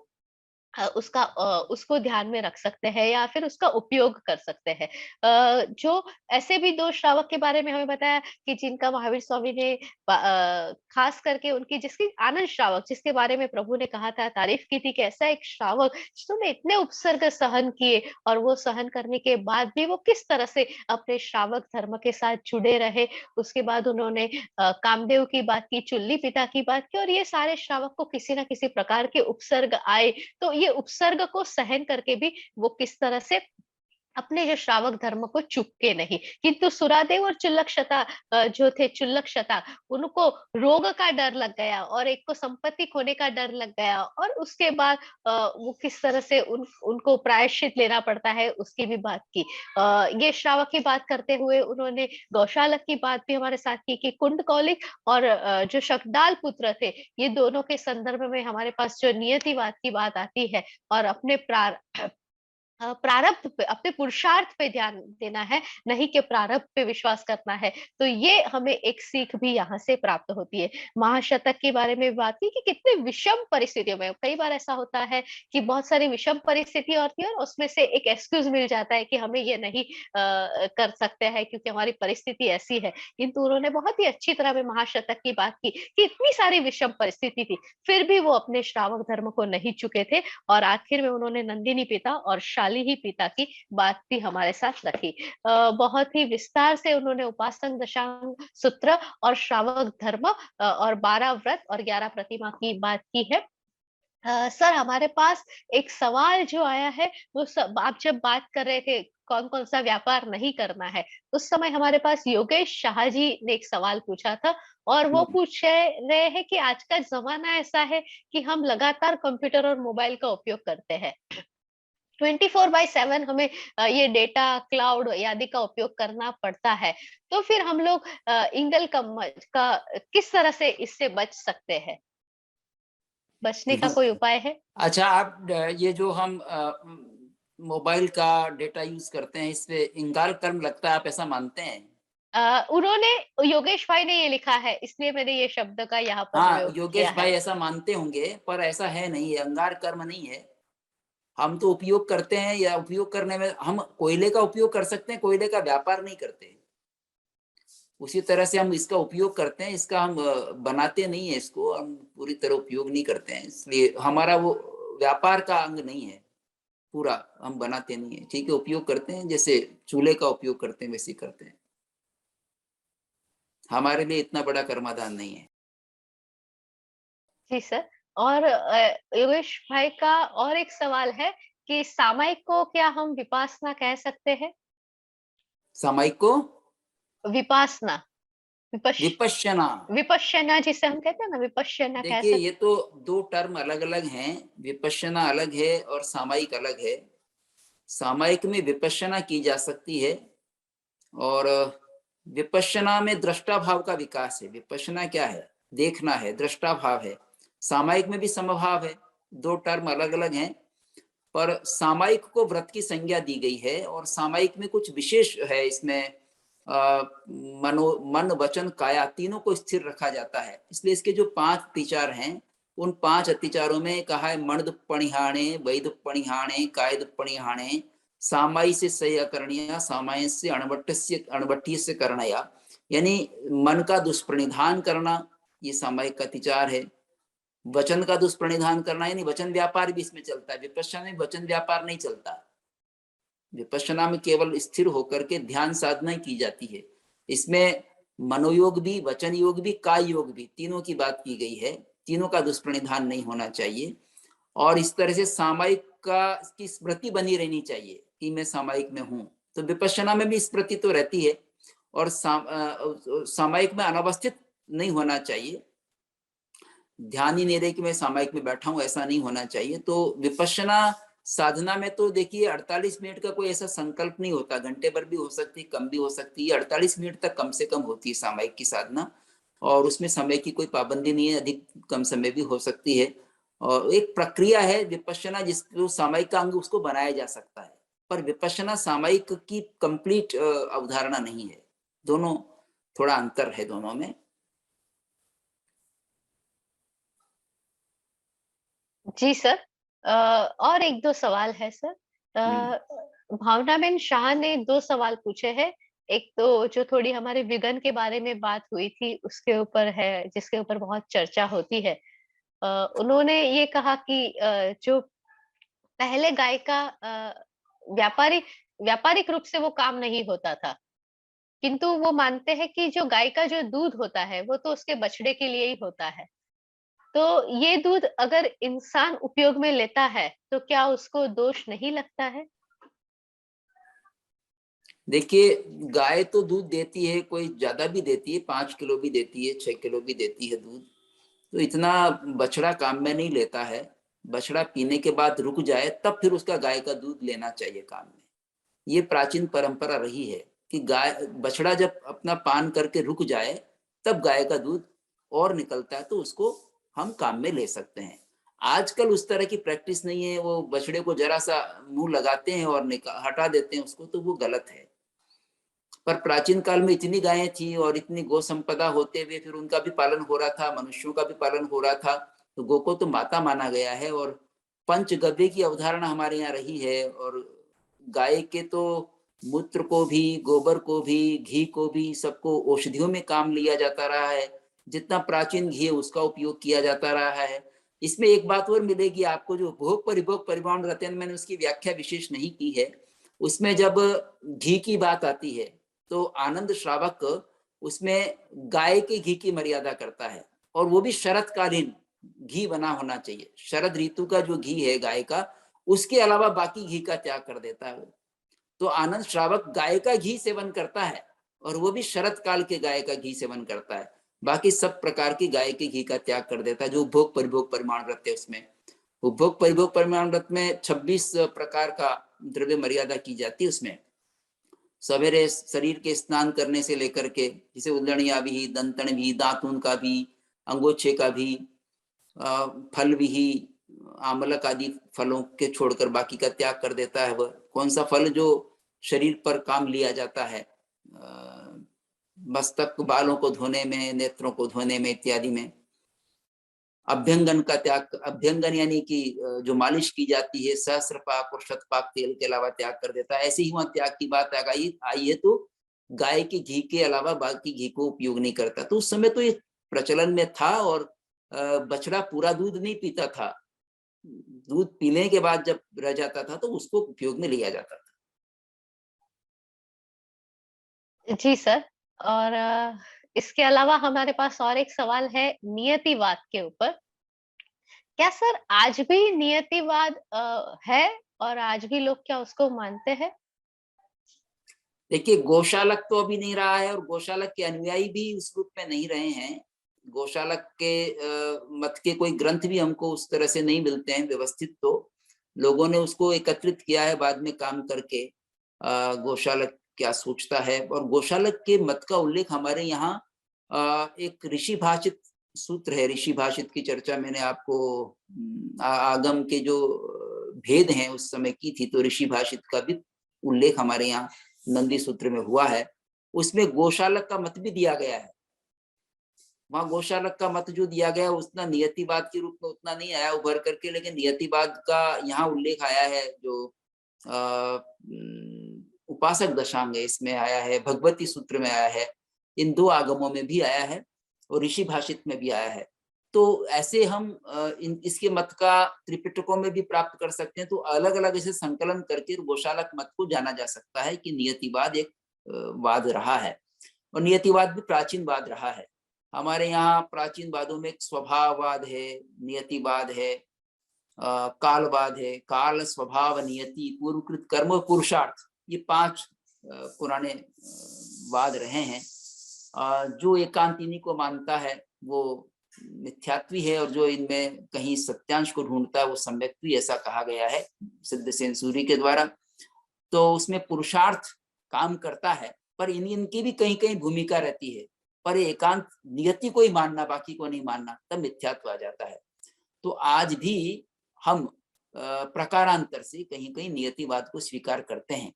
उसको ध्यान में रख सकते हैं या फिर उसका उपयोग कर सकते हैं। जो ऐसे भी 2 श्रावक के बारे में हमें बताया कि जिनका महावीर स्वामी ने खास करके उनकी जिसकी आनंद श्रावक जिसके बारे में प्रभु ने कहा था, तारीफ की थी कि ऐसा एक श्रावक जिन्होंने इतने उपसर्ग सहन किए और वो सहन करने के बाद भी वो किस तरह से अपने श्रावक धर्म के साथ जुड़े रहे। उसके बाद उन्होंने कामदेव की बात की, चुल्ली पिता की बात की और ये सारे श्रावक को किसी न किसी प्रकार के उपसर्ग आए, तो ये उपसर्ग को सहन करके भी वो किस तरह से अपने जो श्रावक धर्म को चूके नहीं। किंतु सुरादेव और चुल्लकशता जो थे चुल्लकशता, उनको रोग का डर लग गया और एक को संपत्ति खोने का डर लग गया और उसके बाद वो किस तरह से उनको प्रायश्चित लेना पड़ता है उसकी भी बात की। ये श्रावक की बात करते हुए उन्होंने गौशालक की बात भी हमारे साथ की कि कुंडकौलिक और जो शकदाल पुत्र थे, ये दोनों के संदर्भ में हमारे पास जो नियतिवाद की बात आती है और अपने प्रारब्ध पे अपने पुरुषार्थ पे ध्यान देना है, नहीं कि प्रारब्ध पे विश्वास करना है। तो ये हमें एक सीख भी यहाँ से प्राप्त होती है। महाशतक के बारे में बात की कि कितने विषम परिस्थितियों में कई बार ऐसा होता है कि बहुत सारी विषम परिस्थिति होती है और उसमें से एक एक्सक्यूज मिल जाता है कि हमें ये नहीं कर सकते हैं क्योंकि हमारी परिस्थिति ऐसी है। किंतु उन्होंने बहुत ही अच्छी तरह में महाशतक की बात की कि इतनी सारी विषम परिस्थिति थी, फिर भी वो अपने श्रावक धर्म को नहीं चुके थे और आखिर में उन्होंने नंदिनी पिता और शाली ही पिता की बात भी हमारे साथ रखी। बहुत ही विस्तार से उन्होंने उपासक दशांग सूत्र और श्रावक धर्म और 12 व्रत और 11 प्रतिमा की बात की है। सर हमारे पास एक सवाल जो आया है वो सब आप जब बात कर रहे थे कौन कौन सा व्यापार नहीं करना है, उस समय हमारे पास योगेश शाह जी ने एक सवाल पूछा था और वो हम्म, पूछ रहे हैं कि आज का जमाना ऐसा है कि हम लगातार कंप्यूटर और मोबाइल का उपयोग करते हैं। 24/7 हमें ये डेटा क्लाउड आदि का उपयोग करना पड़ता है। तो फिर हम लोग इंगल का किस तरह से इससे बच सकते हैं? बचने का कोई उपाय है? अच्छा, आप ये जो हम मोबाइल का डेटा यूज करते हैं, इस पे इंगाल कर्म लगता है, आप ऐसा मानते हैं? उन्होंने योगेश भाई ने ये लिखा है, इसलिए मैंने ये शब्द का यहाँ पर हाँ, प्रयोग किया योगेश है। भाई ऐसा मानते होंगे, पर ऐसा है नहीं, ये अंगार कर्म नहीं है। हम तो उपयोग करते हैं, या उपयोग करने में हम कोयले का उपयोग कर सकते हैं, कोयले का व्यापार नहीं करते। उसी तरह से हम इसका उपयोग करते हैं, इसका हम बनाते नहीं है, इसको हम पूरी तरह उपयोग नहीं करते हैं, इसलिए हमारा वो व्यापार का अंग नहीं है। पूरा हम बनाते नहीं है, ठीक है, उपयोग करते हैं, जैसे चूल्हे का उपयोग करते हैं वैसे ही करते हैं। हमारे लिए इतना बड़ा कर्मादान नहीं है। जी सर। और योगेश भाई का और एक सवाल है कि सामायिक को क्या हम विपासना कह सकते हैं? सामायिक को विपासना, विपश विपश्यना। विपश्यना जिसे हम कहते हैं ना, विपश्यना कह देखिए, ये सकते। तो दो टर्म अलग अलग हैं। विपश्यना अलग है और सामायिक अलग है। सामायिक में विपश्यना की जा सकती है, और विपश्यना में दृष्टा भाव का विकास है। विपश्यना क्या है? देखना है, दृष्टा भाव है। सामायिक में भी समभाव है। दो टर्म अलग अलग हैं, पर सामायिक को व्रत की संज्ञा दी गई है, और सामायिक में कुछ विशेष है। इसमें मन वचन काया तीनों को स्थिर रखा जाता है। इसलिए इसके जो 5 अतिचार हैं, उन 5 अतिचारों में कहा है मणद पणिहाणे, वैद पणिहाणे, कायद पणिहाणे, सामाई से सयकरणिया, सामाय से अणवट्य से करणया। यानी मन का दुष्प्रणिधान करना, ये सामायिक का अतिचार है। वचन का दुष्प्रणिधान करना, यानी वचन व्यापार भी इसमें चलता है। विपश्यना में वचन व्यापार नहीं चलता। विपश्यना में केवल स्थिर होकर के ध्यान साधना की जाती है। इसमें मनोयोग भी, वचन योग भी, काय योग भी, तीनों की बात की गई है। तीनों का दुष्प्रणिधान नहीं होना चाहिए, और इस तरह से सामायिक का की स्मृति बनी रहनी चाहिए कि मैं सामायिक में हूं। तो विपश्यना में भी स्मृति तो रहती है, और सामायिक में अनवस्थित नहीं होना चाहिए। ध्यान ही नहीं रहे कि मैं सामायिक में बैठा हूं, ऐसा नहीं होना चाहिए। तो विपश्यना साधना में तो देखिए 48 मिनट का कोई ऐसा संकल्प नहीं होता। घंटे भर भी हो सकती, कम भी हो सकती है। 48 मिनट तक कम से कम होती है सामायिक की साधना, और उसमें समय की कोई पाबंदी नहीं है। अधिक कम समय भी हो सकती है, और एक प्रक्रिया है विपश्यना जिसको सामायिक का अंग उसको बनाया जा सकता है। पर विपश्यना सामायिक की कंप्लीट अवधारणा नहीं है। दोनों, थोड़ा अंतर है दोनों में। जी सर। और 1-2 सवाल है सर। भावनाबेन शाह ने 2 सवाल पूछे हैं। एक तो जो थोड़ी हमारे विगन के बारे में बात हुई थी, उसके ऊपर है, जिसके ऊपर बहुत चर्चा होती है। उन्होंने ये कहा कि जो पहले गाय का व्यापारिक व्यापारिक रूप से वो काम नहीं होता था। किंतु वो मानते हैं कि जो गाय का जो दूध होता है, वो तो उसके बछड़े के लिए ही होता है। तो ये दूध अगर इंसान उपयोग में लेता है, तो क्या उसको दोष नहीं लगता है? देखिए, गाय तो दूध देती है, कोई ज्यादा भी देती है, 5 किलो भी देती है, 6 किलो भी देती है दूध। तो इतना बछड़ा काम में नहीं लेता है। बछड़ा पीने के बाद रुक जाए तब फिर उसका गाय का दूध लेना चाहिए काम में। ये प्राचीन परंपरा रही है कि गाय बछड़ा जब अपना पान करके रुक जाए तब गाय का दूध और निकलता है, तो उसको हम काम में ले सकते हैं। आजकल उस तरह की प्रैक्टिस नहीं है, वो बछड़े को जरा सा मुंह लगाते हैं और हटा देते हैं उसको, तो वो गलत है। पर प्राचीन काल में इतनी गायें थी और इतनी गौ संपदा होते हुए फिर उनका भी पालन हो रहा था, मनुष्यों का भी पालन हो रहा था, तो गौ को तो माता माना गया है। और पंचगव्य की अवधारणा हमारे यहाँ रही है। और गाय के तो मूत्र को भी, गोबर को भी, घी को भी, सबको औषधियों में काम लिया जाता रहा है। जितना प्राचीन घी है उसका उपयोग किया जाता रहा है। इसमें एक बात और मिलेगी आपको, जो भोग परिभोग परिमाण रहते हैं, मैंने उसकी व्याख्या विशेष नहीं की है। उसमें जब घी की बात आती है तो आनंद श्रावक उसमें गाय के घी की मर्यादा करता है, और वो भी शरतकालीन घी बना होना चाहिए। शरद ऋतु का जो घी है गाय का, उसके अलावा बाकी घी का त्याग कर देता है वो। तो आनंद श्रावक गाय का घी सेवन करता है, और वो भी शरत काल के गाय का घी सेवन करता है। बाकी सब प्रकार की गाय के घी का त्याग कर देता है। जो उपभोग परिभोग परिमाण व्रत है उसमें, उपभोग परिभोग परिमाण व्रत में 26 प्रकार का द्रव्य मर्यादा की जाती है। उसमें सवेरे शरीर के स्नान करने से लेकर के, जैसे उल्लणिया भी, दंतन भी, दातून का भी, अंगोच्छे का भी, फल भी, आमलक आदि फलों के छोड़कर बाकी का त्याग कर देता है। वह कौन सा फल जो शरीर पर काम लिया जाता है, मस्तक बालों को धोने में, नेत्रों को धोने में इत्यादि में। अभ्यंगन का त्याग, अभ्यंगन यानी कि जो मालिश की जाती है, सहस्र पाक और शतपाक तेल के अलावा त्याग कर देता है। ऐसे ही वहां त्याग की बात आई है, तो गाय के घी के अलावा बाकी घी को उपयोग नहीं करता। तो उस समय तो ये प्रचलन में था। और बछड़ा पूरा दूध नहीं पीता था, दूध पीने के बाद जब रह जाता था तो उसको उपयोग में लिया जाता था। जी सर। और इसके अलावा हमारे पास और एक सवाल है नियतिवाद के ऊपर। क्या सर आज भी नियतिवाद है, और आज भी लोग क्या उसको मानते हैं? देखिए, गौशालक तो अभी नहीं रहा है, और गौशालक के अनुयायी भी उस रूप में नहीं रहे हैं। गौशालक के मत के कोई ग्रंथ भी हमको उस तरह से नहीं मिलते हैं व्यवस्थित। तो लोगों ने उसको एकत्रित किया है बाद में काम करके, गौशालक क्या सोचता है। और गौशालक के मत का उल्लेख हमारे यहाँ एक ऋषि भाषित सूत्र है। ऋषि भाषित की चर्चा मैंने आपको आगम के जो भेद हैं उस समय की थी, तो ऋषि भाषित का भी उल्लेख हमारे यहाँ नंदी सूत्र में हुआ है। उसमें गौशालक का मत भी दिया गया है। वहां गौशालक का मत जो दिया गया उतना नियतिवाद के रूप में उतना नहीं आया उभर करके, लेकिन नियतिवाद का यहाँ उल्लेख आया है। जो उपासक दशांग है इसमें आया है, भगवती सूत्र में आया है, इन 2 आगमों में भी आया है, और ऋषि भाषित में भी आया है। तो ऐसे हम इसके मत का त्रिपिटकों में भी प्राप्त कर सकते हैं। तो अलग अलग इसे संकलन करके गौशालक मत को जाना जा सकता है कि नियतिवाद एक वाद रहा है। और नियतिवाद भी प्राचीन वाद रहा है। हमारे यहाँ प्राचीन वादों में एक स्वभाववाद है, नियतिवाद है, कालवाद है। काल, स्वभाव, नियति, पूर्वकृत कर्म और पुरुषार्थ, ये 5 पुराने वाद रहे हैं। जो एकांत इन्हीं को मानता है वो मिथ्यात्वी है, और जो इनमें कहीं सत्यांश को ढूंढता है वो सम्यक्त्वी, ऐसा कहा गया है सिद्धसेन सूरी के द्वारा। तो उसमें पुरुषार्थ काम करता है, पर इनकी भी कहीं कहीं भूमिका रहती है। पर एकांत नियति को ही मानना, बाकी को नहीं मानना, तब मिथ्यात्व आ जाता है। तो आज भी हम प्रकारांतर से कहीं कहीं नियतिवाद को स्वीकार करते हैं।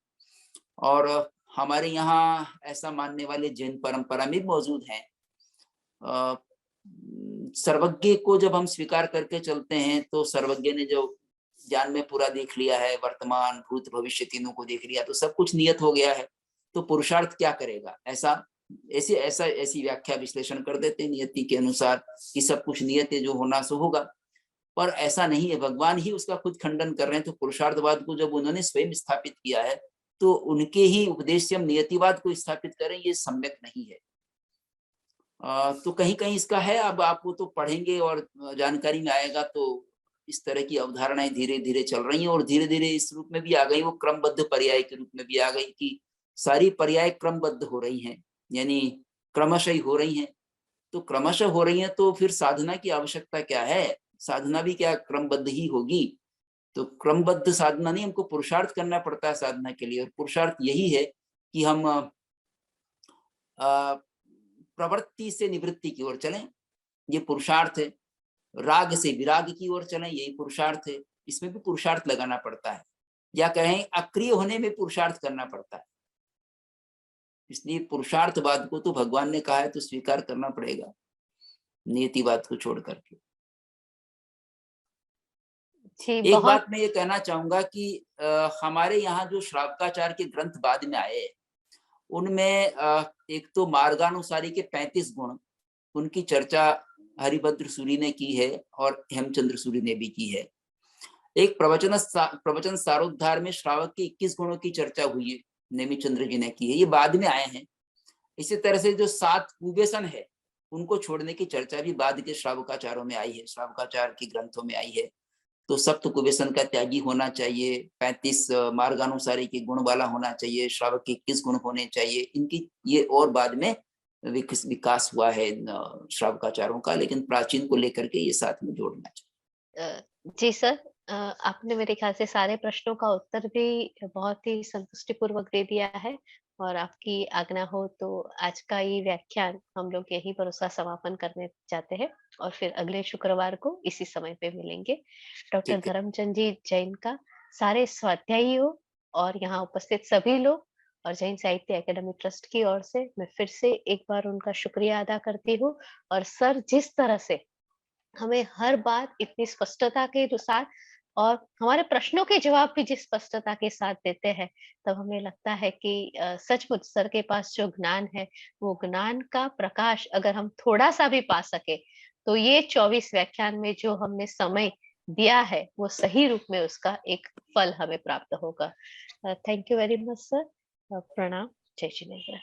और हमारे यहाँ ऐसा मानने वाले जैन परंपरा में मौजूद हैं। सर्वज्ञ को जब हम स्वीकार करके चलते हैं, तो सर्वज्ञ ने जो ज्ञान में पूरा देख लिया है, वर्तमान भूत भविष्य तीनों को देख लिया, तो सब कुछ नियत हो गया है, तो पुरुषार्थ क्या करेगा? ऐसी व्याख्या विश्लेषण कर देते नियति के अनुसार कि सब कुछ नियत है, जो होना सो होगा। पर ऐसा नहीं है, भगवान ही उसका खुद खंडन कर रहे हैं। तो पुरुषार्थवाद को जब उन्होंने स्वयं स्थापित किया है, तो उनके ही उपदेश से हम नियतिवाद को स्थापित करें, ये सम्यक नहीं है। तो कहीं कहीं इसका है, अब आप वो तो पढ़ेंगे और जानकारी में आएगा। तो इस तरह की अवधारणाएं धीरे धीरे चल रही हैं, और धीरे धीरे इस रूप में भी आ गई, वो क्रमबद्ध पर्याय के रूप में भी आ गई कि सारी पर्याय क्रमबद्ध हो रही हैं, यानी क्रमशः हो रही हैं। तो क्रमशः हो रही हैं, तो फिर साधना की आवश्यकता क्या है? साधना भी क्या क्रमबद्ध ही होगी? तो क्रमबद्ध साधना नहीं, हमको पुरुषार्थ करना पड़ता है साधना के लिए। और पुरुषार्थ यही है कि हम प्रवृत्ति से निवृत्ति की ओर चलें, ये पुरुषार्थ है। राग से विराग की ओर चलें, यही पुरुषार्थ है। इसमें भी पुरुषार्थ लगाना पड़ता है, या कहें अक्रिय होने में पुरुषार्थ करना पड़ता है। इसलिए पुरुषार्थवाद को तो भगवान ने कहा है, तो स्वीकार करना पड़ेगा, नियतिवाद को छोड़ करके। एक बात मैं ये कहना चाहूंगा कि हमारे यहाँ जो श्रावकाचार के ग्रंथ बाद में आए, उनमें एक तो मार्गानुसारी के 35 गुण, उनकी चर्चा हरिभद्र सूरी ने की है और हेमचंद्र सूरी ने भी की है। एक प्रवचन सारोद्धार में श्रावक के 21 गुणों की चर्चा हुई है, नेमिचंद्र जी ने की है, ये बाद में आए हैं। इसी तरह से जो 7 कुबेसन है, उनको छोड़ने की चर्चा भी बाद के श्रावकाचारों में आई है, श्रावकाचार के ग्रंथों में आई है। तो सप्त कुबेसन का त्यागी होना चाहिए, 35 मार्गानुसारी के गुण वाला होना चाहिए, श्रावक के 21 गुण होने चाहिए। इनकी ये और बाद में विकास हुआ है श्रावकाचारों का, लेकिन प्राचीन को लेकर के ये साथ में जोड़ना चाहिए। जी सर, आपने मेरे ख्याल से सारे प्रश्नों का उत्तर भी बहुत ही संतुष्टिपूर्वक दे दिया है, और आपकी आज्ञा हो तो आज का ये व्याख्यान हम लोग यहीं पर उसका समापन करने जाते हैं, और फिर अगले शुक्रवार को इसी समय पे मिलेंगे। डॉक्टर धर्मचंद जी जैन का सारे स्वाध्यायियों और यहाँ उपस्थित सभी लोग और जैन साहित्य एकेडमी ट्रस्ट की ओर से मैं फिर से एक बार उनका शुक्रिया अदा करती हूँ। और सर जिस तरह से हमें हर बात इतनी स्पष्टता के साथ और हमारे प्रश्नों के जवाब भी जिस स्पष्टता के साथ देते हैं, तब हमें लगता है कि सचमुच सर के पास जो ज्ञान है, वो ज्ञान का प्रकाश अगर हम थोड़ा सा भी पा सके, तो ये 24 व्याख्यान में जो हमने समय दिया है, वो सही रूप में उसका एक फल हमें प्राप्त होगा। Thank you very much sir. प्रणाम। जय जिनेन्द्र।